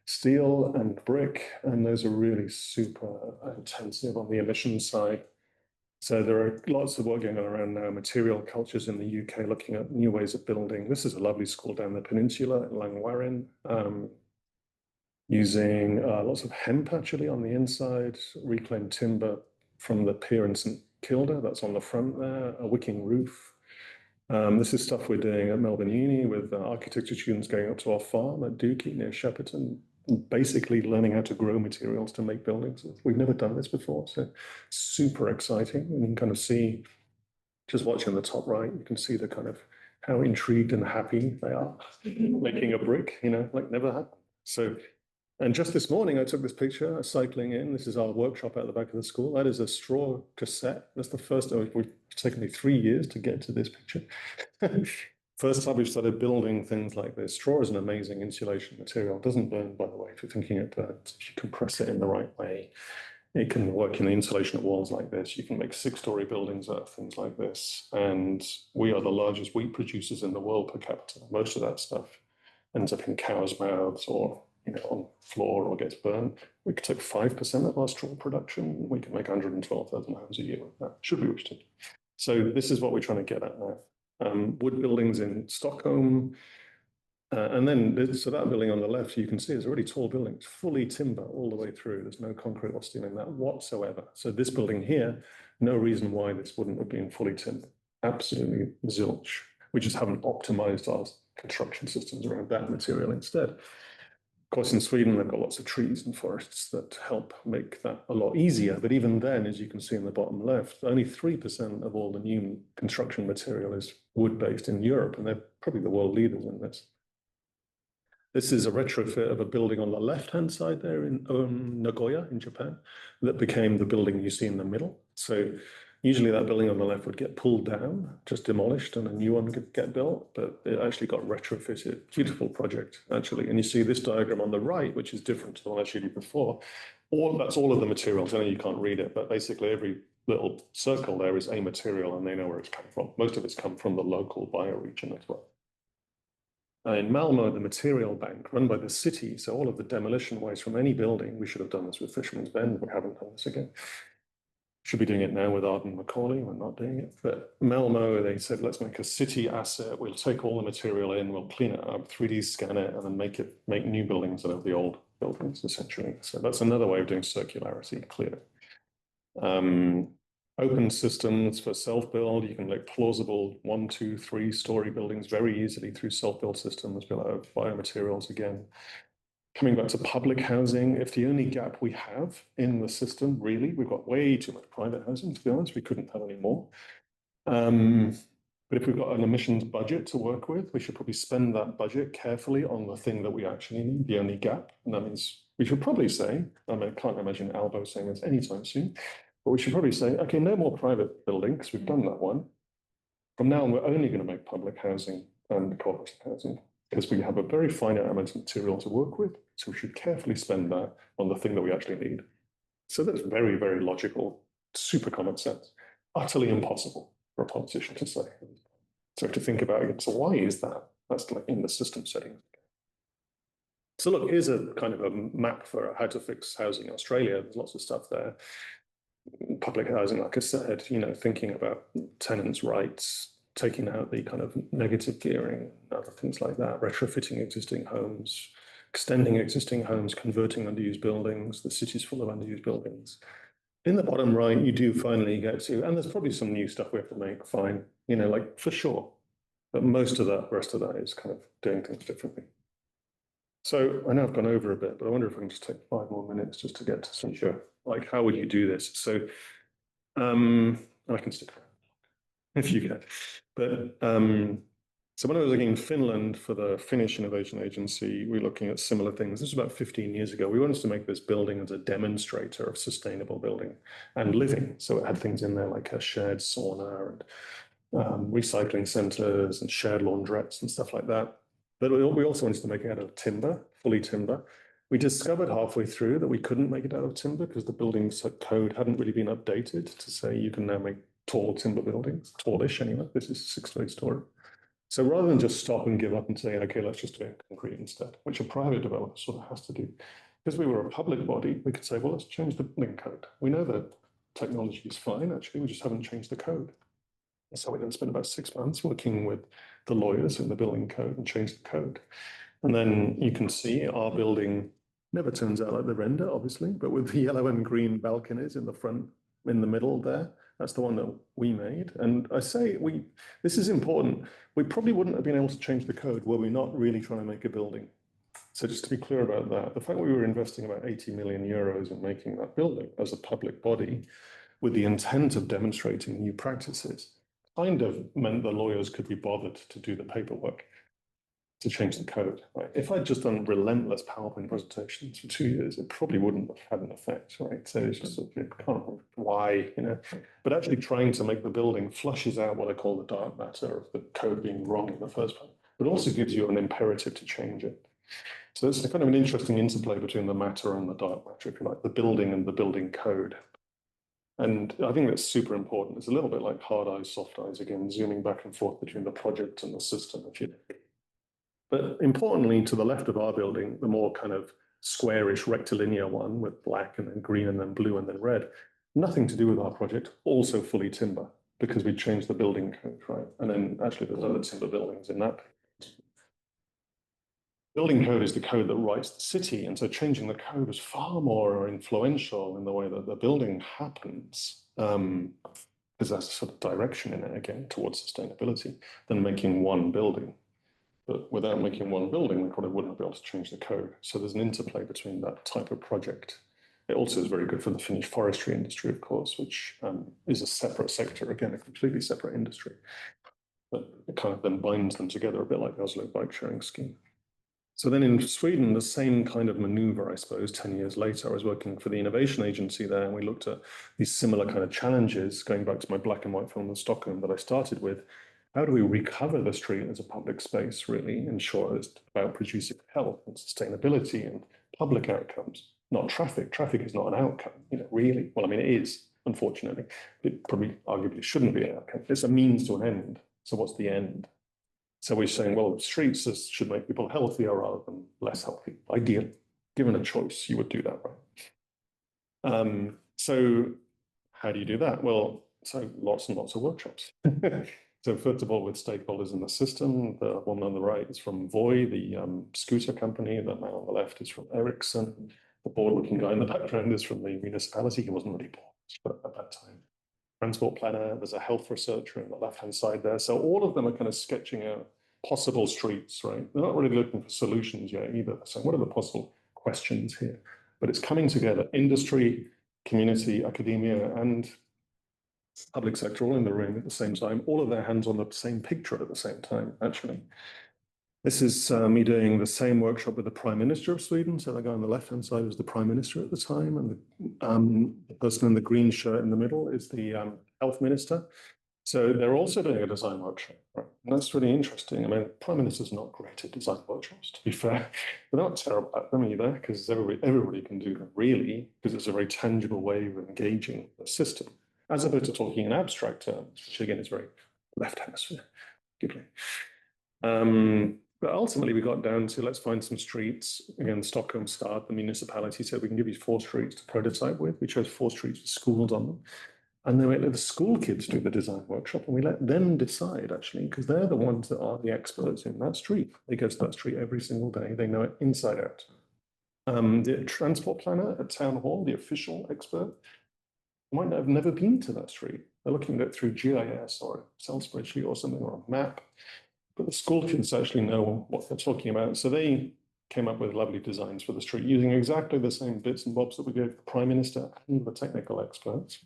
steel and brick, and those are really super intensive on the emissions side. So there are lots of work going on around now, material cultures in the UK, looking at new ways of building. This is a lovely school down the peninsula in Langwarrin, using lots of hemp actually on the inside, reclaimed timber from the pier in St Kilda, that's on the front there, a wicking roof. This is stuff we're doing at Melbourne Uni with architecture students going up to our farm at Dookie near Shepperton, basically learning how to grow materials to make buildings. We've never done this before, so super exciting. And you can kind of see, just watching the top right, you can see the kind of how intrigued and happy they are making a brick, like never happened. So And just this morning, I took this picture cycling in. This is our workshop at the back of the school. That is a straw cassette. That's the first. It's taken me 3 years to get to this picture. First time we've started building things like this. Straw is an amazing insulation material. It doesn't burn, by the way, if you're thinking it burns. If you compress it in the right way, it can work in the insulation of walls like this. You can make 6-story buildings out of things like this. And we are the largest wheat producers in the world per capita. Most of that stuff ends up in cows' mouths or on floor or gets burned. We could take 5% of our straw production. We can make 112,000 homes a year with that. Should we wish to? So this is what we're trying to get at now. Wood buildings in Stockholm. And then, so that building on the left, you can see is a really tall building. It's fully timber all the way through. There's no concrete or steel in that whatsoever. So this building here, no reason why this wouldn't have been fully timber. Absolutely zilch. We just haven't optimized our construction systems around that material instead. Of course, in Sweden, they've got lots of trees and forests that help make that a lot easier. But even then, as you can see in the bottom left, only 3% of all the new construction material is wood-based in Europe, and they're probably the world leaders in this. This is a retrofit of a building on the left-hand side there in Nagoya in Japan that became the building you see in the middle. So usually that building on the left would get pulled down, just demolished, and a new one could get built, but it actually got retrofitted. Beautiful project, actually. And you see this diagram on the right, which is different to the one I showed you before. That's all of the materials. I know you can't read it, but basically every little circle there is a material, and they know where it's come from. Most of it's come from the local bioregion as well. In Malmo, the material bank run by the city, so all of the demolition waste from any building, we should have done this with Fisherman's Bend, we haven't done this again. Should be doing it now with Arden Macaulay, we're not doing it. But Malmo, they said, let's make a city asset, we'll take all the material in, we'll clean it up, 3D scan it, and then make new buildings out of the old buildings, essentially. So that's another way of doing circularity, clear. Open systems for self-build. You can make plausible 1, 2, 3-story buildings very easily through self-build systems built out of biomaterials again. Coming back to public housing, if the only gap we have in the system, really, we've got way too much private housing, to be honest, we couldn't have any more. But if we've got an emissions budget to work with, we should probably spend that budget carefully on the thing that we actually need, the only gap. And that means we should probably say, I mean, I can't imagine Albo saying this anytime soon, but we should probably say, okay, no more private building, because we've done that one. From now on, we're only going to make public housing and cooperative housing, because we have a very finite amount of material to work with. So we should carefully spend that on the thing that we actually need. So that's very, very logical, super common sense, utterly impossible for a politician to say. So to think about it, so why is that? That's like in the system settings. So look, here's a kind of a map for how to fix housing in Australia. There's lots of stuff there. Public housing, like I said, thinking about tenants' rights, taking out the kind of negative gearing, other things like that, retrofitting existing homes, extending existing homes, converting underused buildings. The city's full of underused buildings. In the bottom right, you do finally get to, and there's probably some new stuff we have to make, fine, like for sure. But most of that, rest of that is kind of doing things differently. So I know I've gone over a bit, but I wonder if I can just take 5 more minutes just to get to some, sure, like how would you do this? So I can stick around if you get. But so when I was looking in Finland for the Finnish Innovation Agency, we were looking at similar things. This was about 15 years ago. We wanted to make this building as a demonstrator of sustainable building and living. So it had things in there like a shared sauna and recycling centers and shared laundrettes and stuff like that. But we also wanted to make it out of timber, fully timber. We discovered halfway through that we couldn't make it out of timber because the building code hadn't really been updated to say you can now make tall timber buildings, tallish anyway. This is 6 story. So rather than just stop and give up and say, okay, let's just do it in concrete instead, which a private developer sort of has to do. Because we were a public body, we could say, well, let's change the building code. We know that technology is fine, actually, we just haven't changed the code. So we then spent about 6 months working with the lawyers in the building code and changed the code. And then you can see our building never turns out like the render, obviously, but with the yellow and green balconies in the front, in the middle there, that's the one that we made. And I say this is important. We probably wouldn't have been able to change the code were we not really trying to make a building. So just to be clear about that, the fact we were investing about 80 million euros in making that building as a public body with the intent of demonstrating new practices kind of meant the lawyers could be bothered to do the paperwork. to change the code. Right? If I'd just done relentless PowerPoint presentations for 2 years, it probably wouldn't have had an effect, right? So it's just sort of, kind of why, but actually trying to make the building flushes out what I call the dark matter of the code being wrong in the first place, but also gives you an imperative to change it. So it's kind of an interesting interplay between the matter and the dark matter, if you like, the building and the building code. And I think that's super important. It's a little bit like hard eyes, soft eyes, again, zooming back and forth between the project and the system, if you like. But importantly, to the left of our building, the more kind of squarish rectilinear one with black and then green and then blue and then red, nothing to do with our project, also fully timber, because we changed the building code, right? And then actually there's other timber buildings in that. Building code is the code that writes the city, and so changing the code is far more influential in the way that the building happens, because there's a sort of direction in it, again, towards sustainability, than making one building. But without making one building, we probably wouldn't be able to change the code. So there's an interplay between that type of project. It also is very good for the Finnish forestry industry, of course, which is a separate sector, again, a completely separate industry. But it kind of then binds them together a bit like the Oslo bike sharing scheme. So then in Sweden, the same kind of maneuver, I suppose, 10 years later, I was working for the innovation agency there, and we looked at these similar kind of challenges, going back to my black and white film in Stockholm that I started with. How do we recover the street as a public space, really ensure it's about producing health and sustainability and public outcomes, not traffic? Traffic is not an outcome, really. Well, I mean, it is, unfortunately. It probably arguably shouldn't be an outcome. It's a means to an end. So what's the end? So we're saying, well, streets should make people healthier rather than less healthy. Ideally, given a choice, you would do that, right? So how do you do that? Well, so lots and lots of workshops. So first of all, with stakeholders in the system, the one on the right is from Voi, the scooter company. The man on the left is from Ericsson. The board-looking guy in the background is from the municipality. He wasn't really bored at that time. Transport planner, there's a health researcher on the left-hand side there. So all of them are kind of sketching out possible streets, right? They're not really looking for solutions yet either. So what are the possible questions here? But it's coming together, industry, community, academia, and public sector all in the room at the same time, all of their hands on the same picture at the same time, actually. This is me doing the same workshop with the Prime Minister of Sweden. So the guy on the left-hand side was the Prime Minister at the time, and the person in the green shirt in the middle is the Health Minister. So they're also doing a design workshop, right? And that's really interesting. I mean, Prime Minister's not great at design workshops, to be fair. They're not terrible at them either, because everybody can do them, really, because it's a very tangible way of engaging the system, as opposed to talking in abstract terms, which again is very left hemisphere. But ultimately, we got down to let's find some streets. Again, Stockholm Stad, the municipality said we can give you 4 streets to prototype with. We chose 4 streets with schools on them. And then we let the school kids do the design workshop, and we let them decide, actually, because they're the ones that are the experts in that street. They go to that street every single day. They know it inside out. The transport planner at Town Hall, the official expert, might have never been to that street. They're looking at it through GIS or Excel spreadsheet or something, or a map. But the school kids actually know what they're talking about. So they came up with lovely designs for the street using exactly the same bits and bobs that we gave the Prime Minister and the technical experts.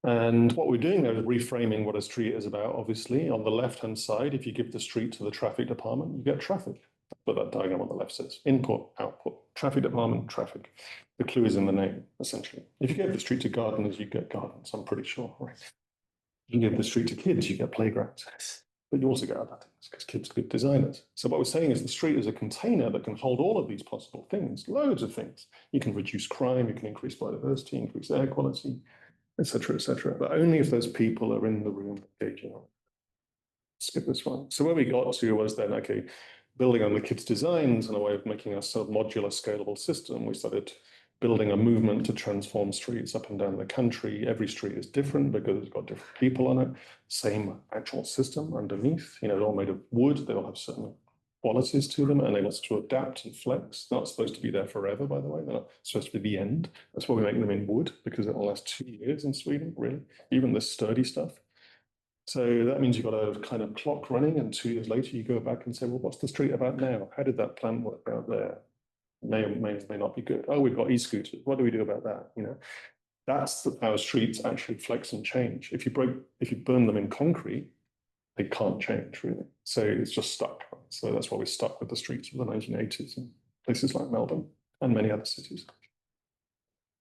And what we're doing there is reframing what a street is about, obviously. On the left-hand side, if you give the street to the traffic department, you get traffic. That's what that diagram on the left says. Input, output, traffic department, traffic. The clue is in the name, essentially. If you give the street to gardeners, you get gardens, I'm pretty sure, right? You give the street to kids, you get playgrounds. But you also get other things, because kids are good designers. So what we're saying is the street is a container that can hold all of these possible things, loads of things. You can reduce crime, you can increase biodiversity, increase air quality, etc., etc. But only if those people are in the room engaging on it. Skip this one. So where we got to was then, okay, building on the kids' designs and a way of making a sort of modular, scalable system, we started building a movement to transform streets up and down the country. Every street is different because it's got different people on it. Same actual system underneath. They're all made of wood. They all have certain qualities to them, and they want to adapt and flex. They're not supposed to be there forever, by the way. They're not supposed to be the end. That's why we make them in wood, because it'll last 2 years in Sweden, really, even the sturdy stuff. So that means you've got a kind of clock running, and 2 years later, you go back and say, well, what's the street about now? How did that plan work out there? May or may not be good. Oh, we've got e-scooters. What do we do about that? That's how streets actually flex and change. If you burn them in concrete, they can't change really. So it's just stuck. So that's why we're stuck with the streets of the 1980s in places like Melbourne and many other cities.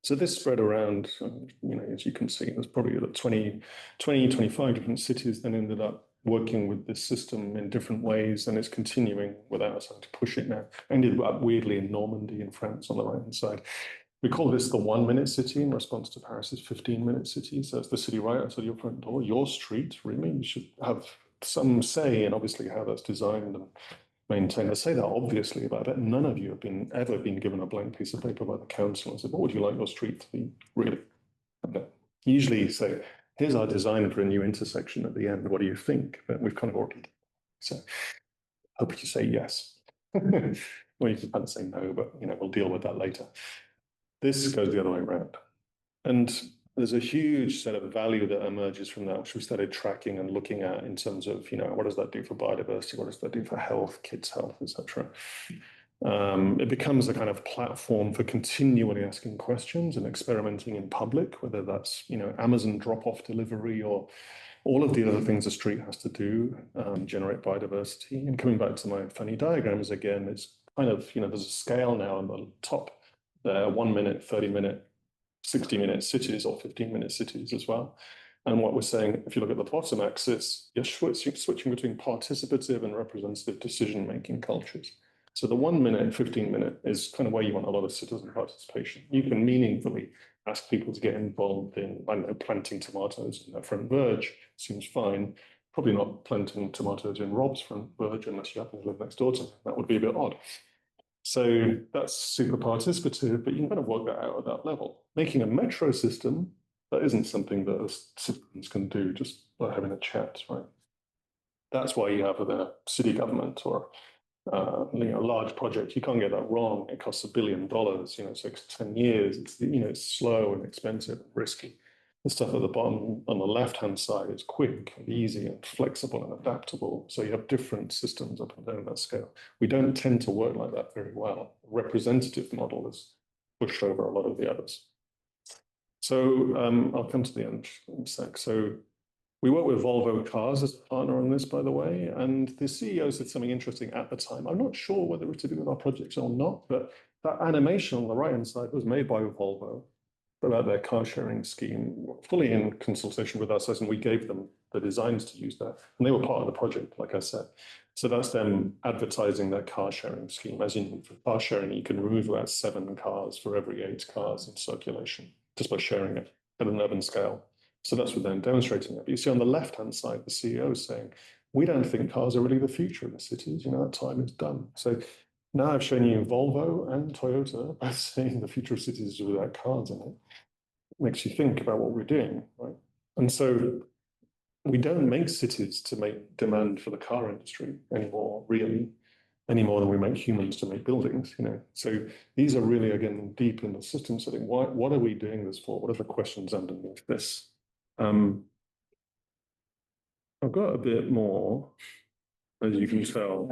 So this spread around, as you can see, there's probably 20, 25 different cities that ended up working with this system in different ways, and it's continuing without us having to push it now. Ended up weirdly in Normandy in France on the right-hand side. We call this the 1-minute city in response to Paris's 15-minute city. So it's the city right outside your front door, your street, really. You should have some say in obviously how that's designed and maintained. I say that obviously about it. None of you have ever been given a blank piece of paper by the council and said, what would you like your street to be? Really? No. Usually you say, here's our design for a new intersection at the end. What do you think? But we've kind of already done. So I hope you say yes. Well, you can kind of say no, but we'll deal with that later. This goes the other way around. And there's a huge set of value that emerges from that, which we started tracking and looking at in terms of, what does that do for biodiversity? What does that do for health, kids' health, etc. It becomes a kind of platform for continually asking questions and experimenting in public, whether that's, Amazon drop-off delivery or all of the other things a street has to do, generate biodiversity. And coming back to my funny diagrams again, it's kind of, there's a scale now on the top there, 1 minute, 30-minute, 60-minute cities or 15-minute cities as well. And what we're saying, if you look at the bottom axis, you're switching between participative and representative decision-making cultures. So the 1 minute, 15-minute is kind of where you want a lot of citizen participation. You can meaningfully ask people to get involved in, I don't know, planting tomatoes in their front verge. Seems fine. Probably not planting tomatoes in Rob's front verge unless you happen to live next door to him. That would be a bit odd. So that's super participative, but you can kind of work that out at that level. Making a metro system, that isn't something that citizens can do just by having a chat, right? That's why you have the city government or a large project. You can't get that wrong. It costs $1 billion, 6 to 10 years. It's slow and expensive and risky. The stuff at the bottom on the left-hand side is quick and easy and flexible and adaptable. So you have different systems up and down that scale. We don't tend to work like that very well. The representative model is pushed over a lot of the others. So I'll come to the end in a sec. So we work with Volvo Cars as a partner on this, by the way, and the CEO said something interesting at the time. I'm not sure whether it's to do with our projects or not, but that animation on the right-hand side was made by Volvo about their car sharing scheme, fully in consultation with us, and we gave them the designs to use that. And they were part of the project, like I said. So that's them advertising their car sharing scheme. As in, for car sharing, you can remove about 7 cars for every 8 cars in circulation, just by sharing it at an urban scale. So that's what they're demonstrating it. But you see on the left-hand side, the CEO is saying, we don't think cars are really the future of the cities. That time is done. So now I've shown you Volvo and Toyota by saying the future of cities is without cars in it. Makes you think about what we're doing, right? And so we don't make cities to make demand for the car industry anymore, really, any more than we make humans to make buildings, So these are really, again, deep in the system setting. What are we doing this for? What are the questions underneath this? I've got a bit more, as you can tell.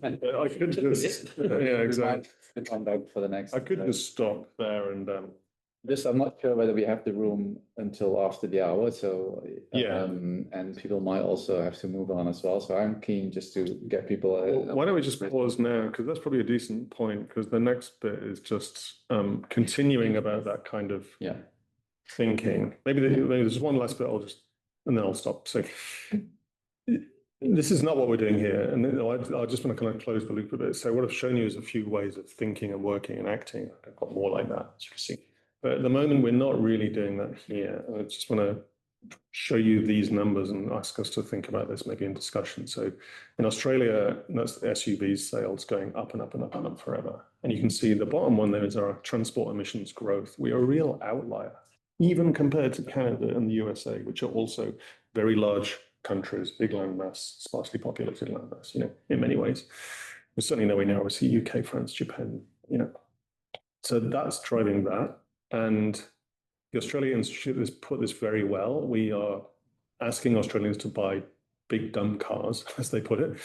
I could just, yeah, exactly. For the next. I could just stop there and I'm not sure whether we have the room until after the hour, so yeah, and people might also have to move on as well. So I'm keen just to get people. Why don't we just pause now, because that's probably a decent point. Because the next bit is just continuing about that kind of thinking. Maybe there's one last bit. And then I'll stop. So this is not what we're doing here, and I just want to kind of close the loop a bit. So what I've shown you is a few ways of thinking and working and acting. I've got more like that, as you can see. But at the moment, we're not really doing that here. I just want to show you these numbers and ask us to think about this maybe in discussion. So in Australia, that's the SUV sales going up and up and up and up forever. And you can see the bottom one there is our transport emissions growth. We are a real outlier, even compared to Canada and the USA, which are also very large countries, big landmass, sparsely populated landmass, in many ways. We're certainly nowhere near, obviously, UK, France, Japan, So that's driving that. And the Australian Institute has put this very well. We are asking Australians to buy big, dumb cars, as they put it.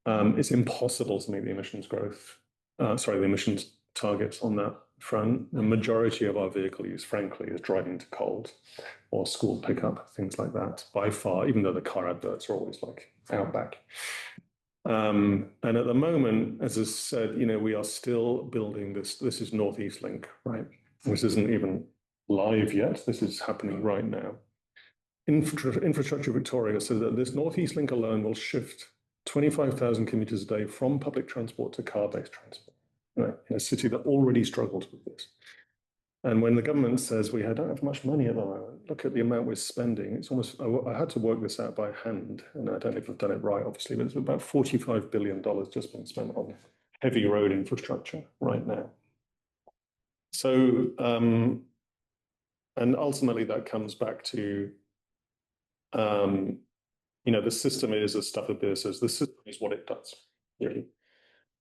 It's impossible to meet the emissions the emissions targets on that front, the majority of our vehicle use, frankly, is driving to cold or school pickup, things like that, by far, even though the car adverts are always like Outback. And at the moment, as I said, we are still building this. This is Northeast Link, right? This isn't even live yet. This is happening right now. Infrastructure Victoria says that this Northeast Link alone will shift 25,000 commuters a day from public transport to car-based transport, right? In a city that already struggles with this. And when the government says we don't have much money at the moment, look at the amount we're spending. It's almost, I had to work this out by hand, and I don't know if I've done it right, obviously, but it's about $45 billion just being spent on heavy road infrastructure right now. So, and ultimately that comes back to, the system is as stuff that says the system is what it does, really.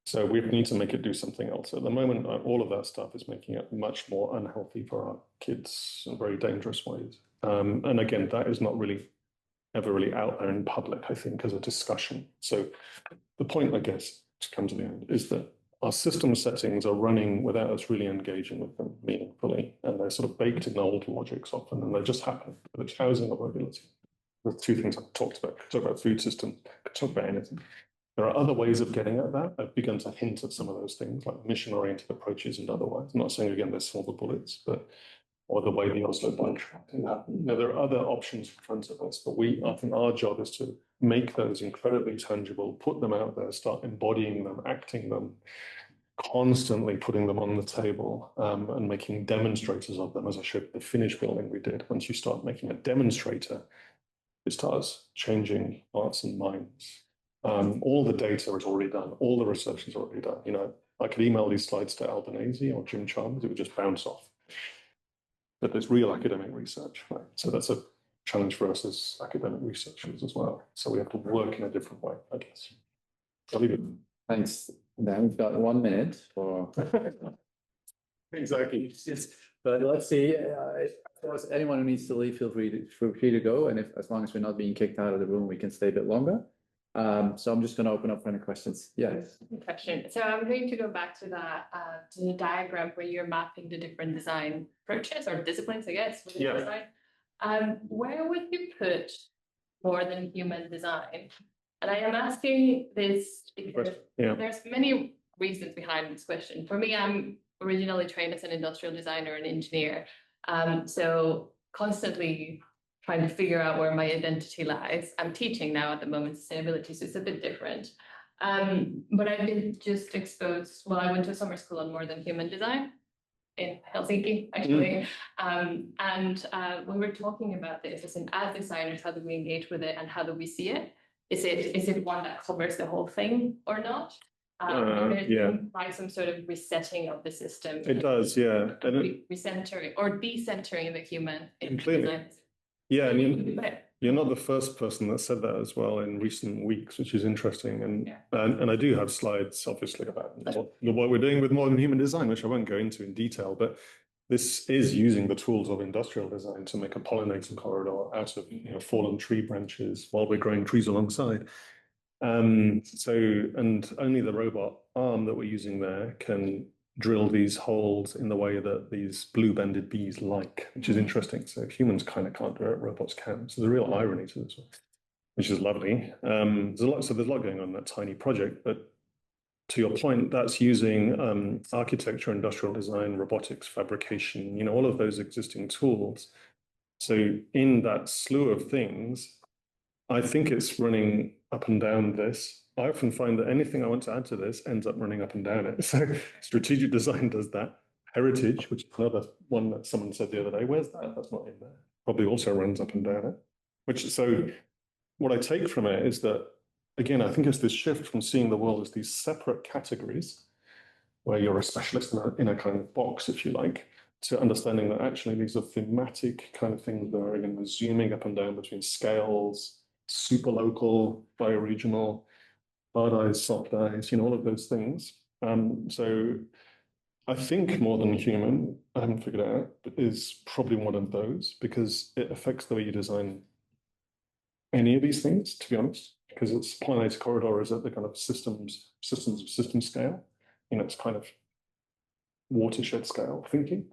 So we need to make it do something else. At the moment, all of that stuff is making it much more unhealthy for our kids in very dangerous ways. And again, that is not really ever really out there in public, I think, as a discussion. So the point, I guess, to come to the end, is that our system settings are running without us really engaging with them meaningfully. And they're sort of baked in old logics often, and they just happen. Whether it's housing or mobility. The two things I've talked about. I could talk about food system, I could talk about anything. There are other ways of getting at that. I've begun to hint at some of those things, like mission-oriented approaches and otherwise. I'm not saying, again, they're silver bullets, or the way the Oslo bike. There are other options in front of us, but I think our job is to make those incredibly tangible, put them out there, start embodying them, acting them, constantly putting them on the table, and making demonstrators of them, as I showed the Finnish building we did. Once you start making a demonstrator, it starts changing hearts and minds. All the data is already done. All the research is already done. I could email these slides to Albanese or Jim Chalmers. It would just bounce off. But there's real academic research, right? So that's a challenge for us as academic researchers as well. So we have to work in a different way, I guess. I'll leave it. Thanks. Then we've got 1 minute for. Exactly. But let's see. Of course, anyone who needs to leave, feel free to go. And as long as we're not being kicked out of the room, we can stay a bit longer. So I'm just going to open up for any questions. Yes. Question. So I'm going to go back to that to the diagram where you're mapping the different design approaches or disciplines, I guess. Within design. Where would you put more than human design? And I am asking this because there's many reasons behind this question. For me, I'm originally trained as an industrial designer and engineer. So constantly trying to figure out where my identity lies. I'm teaching now at the moment sustainability, so it's a bit different. But I've been just exposed, I went to summer school on more than human design in Helsinki, actually. And we were talking about this, as designers, how do we engage with it and how do we see it? Is it one that covers the whole thing or not? By some sort of resetting of the system. It does, yeah. Recentering or decentering the human. Completely. Yeah, and you're not the first person that said that as well in recent weeks, which is interesting. And I do have slides, obviously, about what we're doing with modern human design, which I won't go into in detail, but this is using the tools of industrial design to make a pollinating corridor out of fallen tree branches while we're growing trees alongside. And only the robot arm that we're using there can drill these holes in the way that these blue-banded bees like, which is interesting. So humans kind of can't do it, robots can. So there's a real irony to this one, which is lovely. There's a lot going on in that tiny project, but to your point, that's using architecture, industrial design, robotics, fabrication, all of those existing tools. So in that slew of things, I think it's running up and down this. I often find that anything I want to add to this ends up running up and down it. So strategic design does that. Heritage, which is another one that someone said the other day, where's that? That's not in there. Probably also runs up and down it. So what I take from it is that, again, I think it's this shift from seeing the world as these separate categories, where you're a specialist in a kind of box, if you like, to understanding that actually these are thematic kind of things that are, again, zooming up and down between scales, super local, bioregional, hard eyes, soft eyes, all of those things. So I think more than human, I haven't figured it out, but is probably one of those because it affects the way you design any of these things, to be honest, because it's pollinator corridor is at the kind of systems of system scale. It's kind of watershed scale thinking.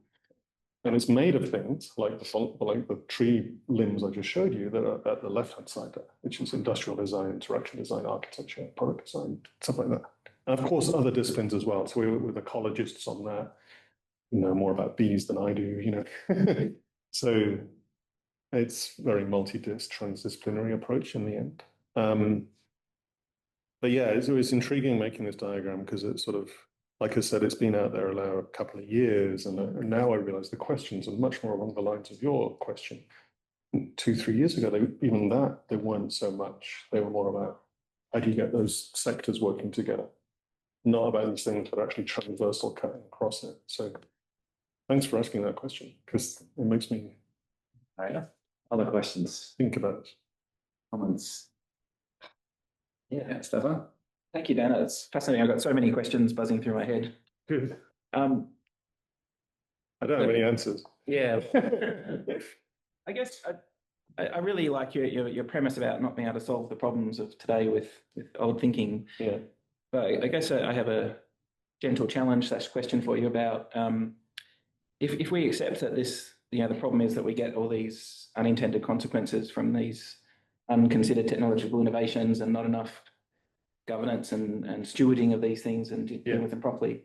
And it's made of things like the tree limbs I just showed you that are at the left-hand side there, which is industrial design, interaction design, architecture, product design, stuff like that. And of course, other disciplines as well. So we were with ecologists on that, you know more about bees than I do, you know. So it's very transdisciplinary approach in the end. But yeah, it was intriguing making this diagram because it's sort of, like I said, it's been out there a couple of years, and now I realize the questions are much more along the lines of your question. 2-3 years ago, they weren't so much. They were more about how do you get those sectors working together, not about these things that are actually transversal cutting across it. So thanks for asking that question, because it makes me Other questions, think about it. comments? Yeah, Stefan. Thank you, Dana. It's fascinating. I've got so many questions buzzing through my head. Good. I don't have any answers. Yeah. I guess I really like your premise about not being able to solve the problems of today with old thinking. Yeah. But I guess I have a gentle challenge / question for you about if we accept that this, the problem is that we get all these unintended consequences from these unconsidered technological innovations and not enough governance and stewarding of these things and dealing with them properly.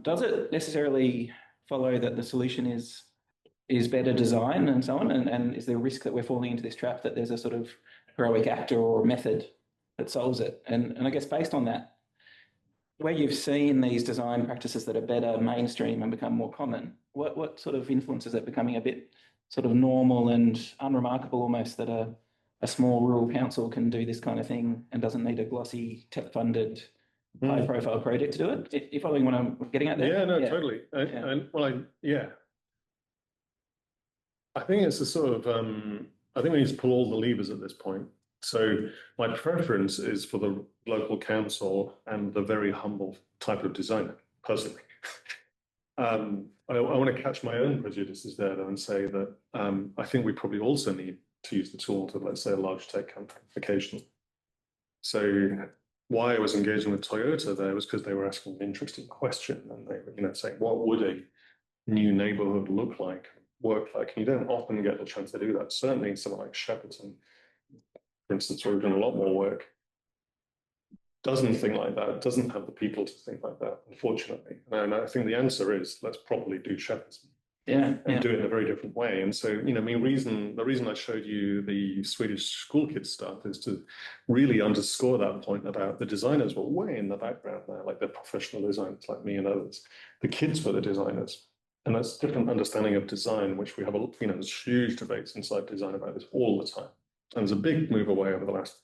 Does it necessarily follow that the solution is better design and so on? And is there a risk that we're falling into this trap that there's a sort of heroic actor or method that solves it? And I guess based on that, where you've seen these design practices that are better mainstream and become more common, what sort of influences it becoming a bit sort of normal and unremarkable almost that a small rural council can do this kind of thing and doesn't need a glossy tech-funded high-profile project to do it? If you're following what I'm getting at there? Yeah, no, totally. I think it's a sort of, I think we need to pull all the levers at this point. So my preference is for the local council and the very humble type of designer, personally. I want to catch my own prejudices there, though, and say that I think we probably also need to use the tool to, let's say, a large tech company occasionally. So why I was engaging with Toyota there was because they were asking an interesting question, and they were, saying, what would a new neighborhood look like, work like? And you don't often get the chance to do that. Certainly someone like Shepperton, for instance, where we've done a lot more work, doesn't think like that, doesn't have the people to think like that, unfortunately. And I think the answer is, let's probably do Shepperton. And do it in a very different way. And so, the reason I showed you the Swedish school kids stuff is to really underscore that point about the designers were way in the background there, like the professional designers like me and others. The kids were the designers. And that's a different understanding of design, which we have there's huge debates inside design about this all the time. And there's a big move away over the last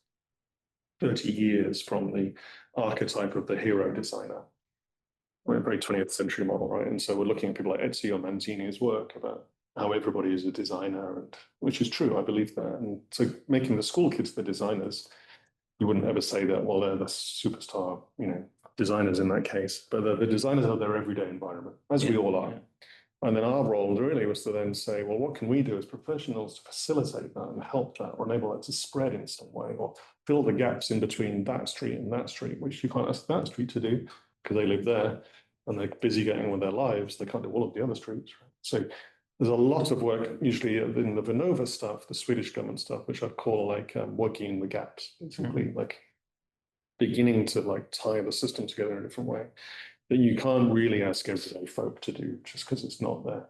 30 years from the archetype of the hero designer. We're a very 20th century model, right? And so we're looking at people like Ezio Manzini's work about how everybody is a designer, and which is true, I believe that. And so making the school kids the designers, you wouldn't ever say that, well, they're the superstar, designers in that case, but the designers of their everyday environment, as we all are. And then our role really was to then say, well, what can we do as professionals to facilitate that and help that or enable that to spread in some way, or fill the gaps in between that street and that street, which you can't ask that street to do because they live there and they're busy getting on with their lives. They can't do all of the other streets. Right? So there's a lot of work, usually in the Vinnova stuff, the Swedish government stuff, which I'd call like working in the gaps, basically like beginning to tie the system together in a different way that you can't really ask everyday folk to do just because it's not there.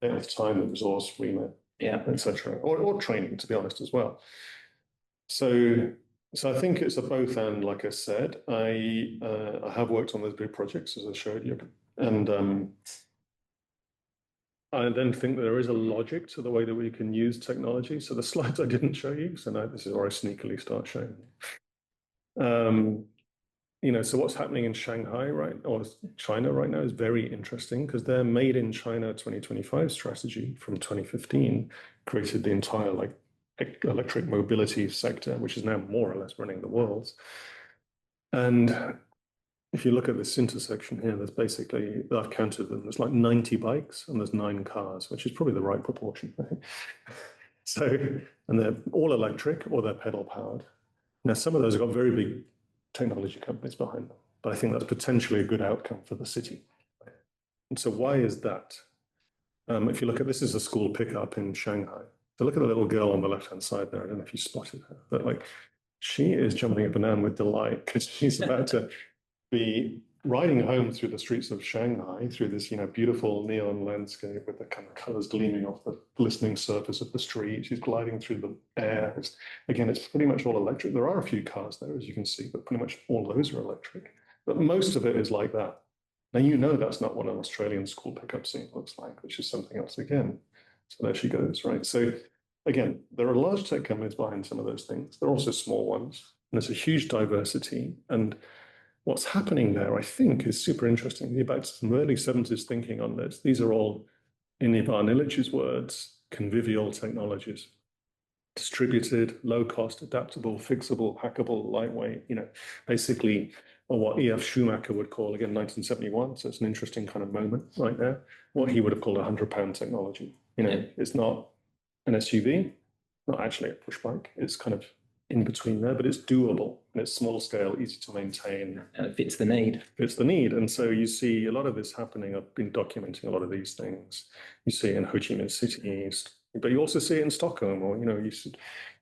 They don't have time, the resource, remit, etc., or training, to be honest, as well. So I think it's a both and. Like I said, I have worked on those big projects, as I showed you, and I then think that there is a logic to the way that we can use technology. So the slides I didn't show you, so now this is where I sneakily start showing. So what's happening in Shanghai or China right now is very interesting because their Made in China 2025 strategy from 2015 created the entire electric mobility sector, which is now more or less running the world. And if you look at this intersection here, there's basically, I've counted them, there's like 90 bikes and there's 9 cars, which is probably the right proportion. So, and they're all electric or they're pedal powered. Now, some of those have got very big technology companies behind them, but I think that's potentially a good outcome for the city. And so why is that? If you look at, this is a school pickup in Shanghai. So look at the little girl on the left-hand side there. I don't know if you spotted her, but like she is jumping up and down with delight because she's about to be riding home through the streets of Shanghai, through this, beautiful neon landscape with the kind of colors gleaming off the glistening surface of the street. She's gliding through the air. It's pretty much all electric. There are a few cars there, as you can see, but pretty much all those are electric. But most of it is like that. Now, that's not what an Australian school pickup scene looks like, which is something else again. So there she goes, right? So again, there are large tech companies behind some of those things. There are also small ones. And there's a huge diversity. And what's happening there, I think, is super interesting. About some early 70s thinking on this. These are all, in Ivan Illich's words, convivial technologies. Distributed, low cost, adaptable, fixable, hackable, lightweight, basically, or what E.F. Schumacher would call, again, 1971. So it's an interesting kind of moment right there. What he would have called a 100-pound technology. It's not an SUV, not actually a push bike. It's kind of in between there, but it's doable and it's small scale, easy to maintain. And it fits the need. Fits the need. And so you see a lot of this happening. I've been documenting a lot of these things. You see it in Ho Chi Minh City, but you also see it in Stockholm, or, you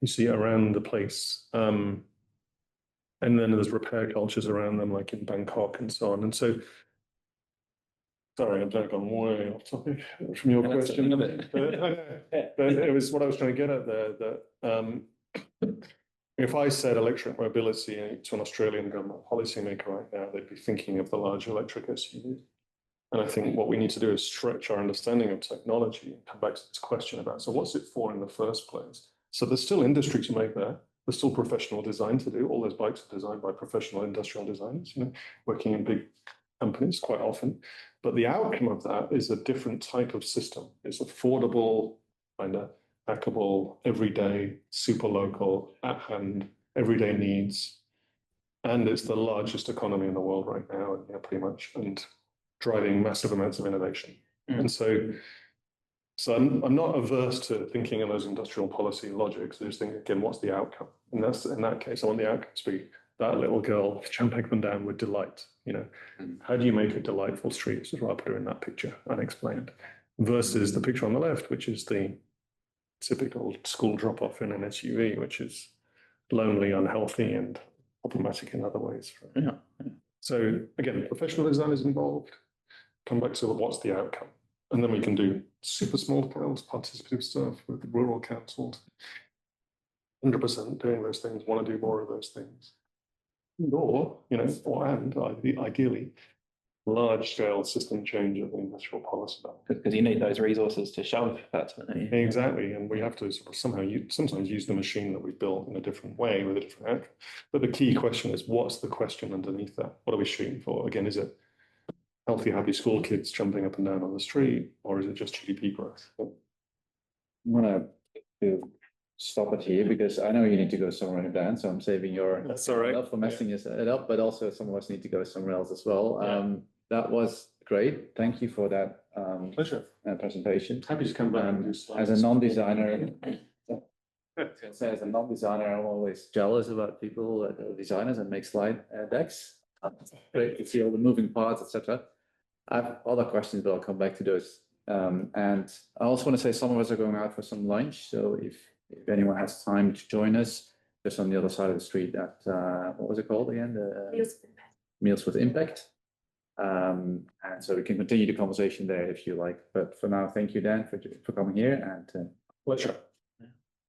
see it around the place. And then there's repair cultures around them, like in Bangkok and so on. And so, sorry, I've gone way off topic from your question. But it was what I was trying to get at there, that if I said electric mobility to an Australian government policymaker right now, they'd be thinking of the large electric SUV. And I think what we need to do is stretch our understanding of technology and come back to this question about, so what's it for in the first place? So there's still industry to make there. There's still professional design to do. All those bikes are designed by professional industrial designers, working in big companies quite often. But the outcome of that is a different type of system. It's affordable, kind of hackable, everyday, super local, at hand, everyday needs. And it's the largest economy in the world right now, pretty much, and driving massive amounts of innovation. And so I'm not averse to thinking in those industrial policy logics. I just think, again, what's the outcome? And that's, in that case, I want the outcome to be that little girl jumping up and down with delight. How do you make a delightful street? This is why I put her in that picture, unexplained, versus the picture on the left, which is the typical school drop-off in an SUV, which is lonely, unhealthy, and problematic in other ways. Yeah. So again, professional design is involved. Come back to what's the outcome. And then we can do super small scale participative stuff with rural councils. 100% doing those things, want to do more of those things. Or, ideally, large scale system change of the industrial policy. Because you need those resources to shove that. Exactly. And we have to sort of sometimes use the machine that we've built in a different way with a different outcome. But the key question is, what's the question underneath that? What are we shooting for? Again, is it healthy, happy school kids jumping up and down on the street, or is it just GDP growth? I'm gonna stop it here because I know you need to go somewhere, Dan, so I'm saving your That's all right. enough for messing it up, but also some of us need to go somewhere else as well. That was great. Thank you for that Pleasure. Presentation. Happy to come back and do slides. As a non-designer, as a non-designer, I'm always jealous about people that are designers and make slide decks. Great to see all the moving parts, etc. I have other questions, but I'll come back to those. And I also want to say some of us are going out for some lunch. So if anyone has time to join us, just on the other side of the street at, what was it called again? Meals with Impact. And so we can continue the conversation there if you like. But for now, thank you, Dan, for coming here. And Pleasure.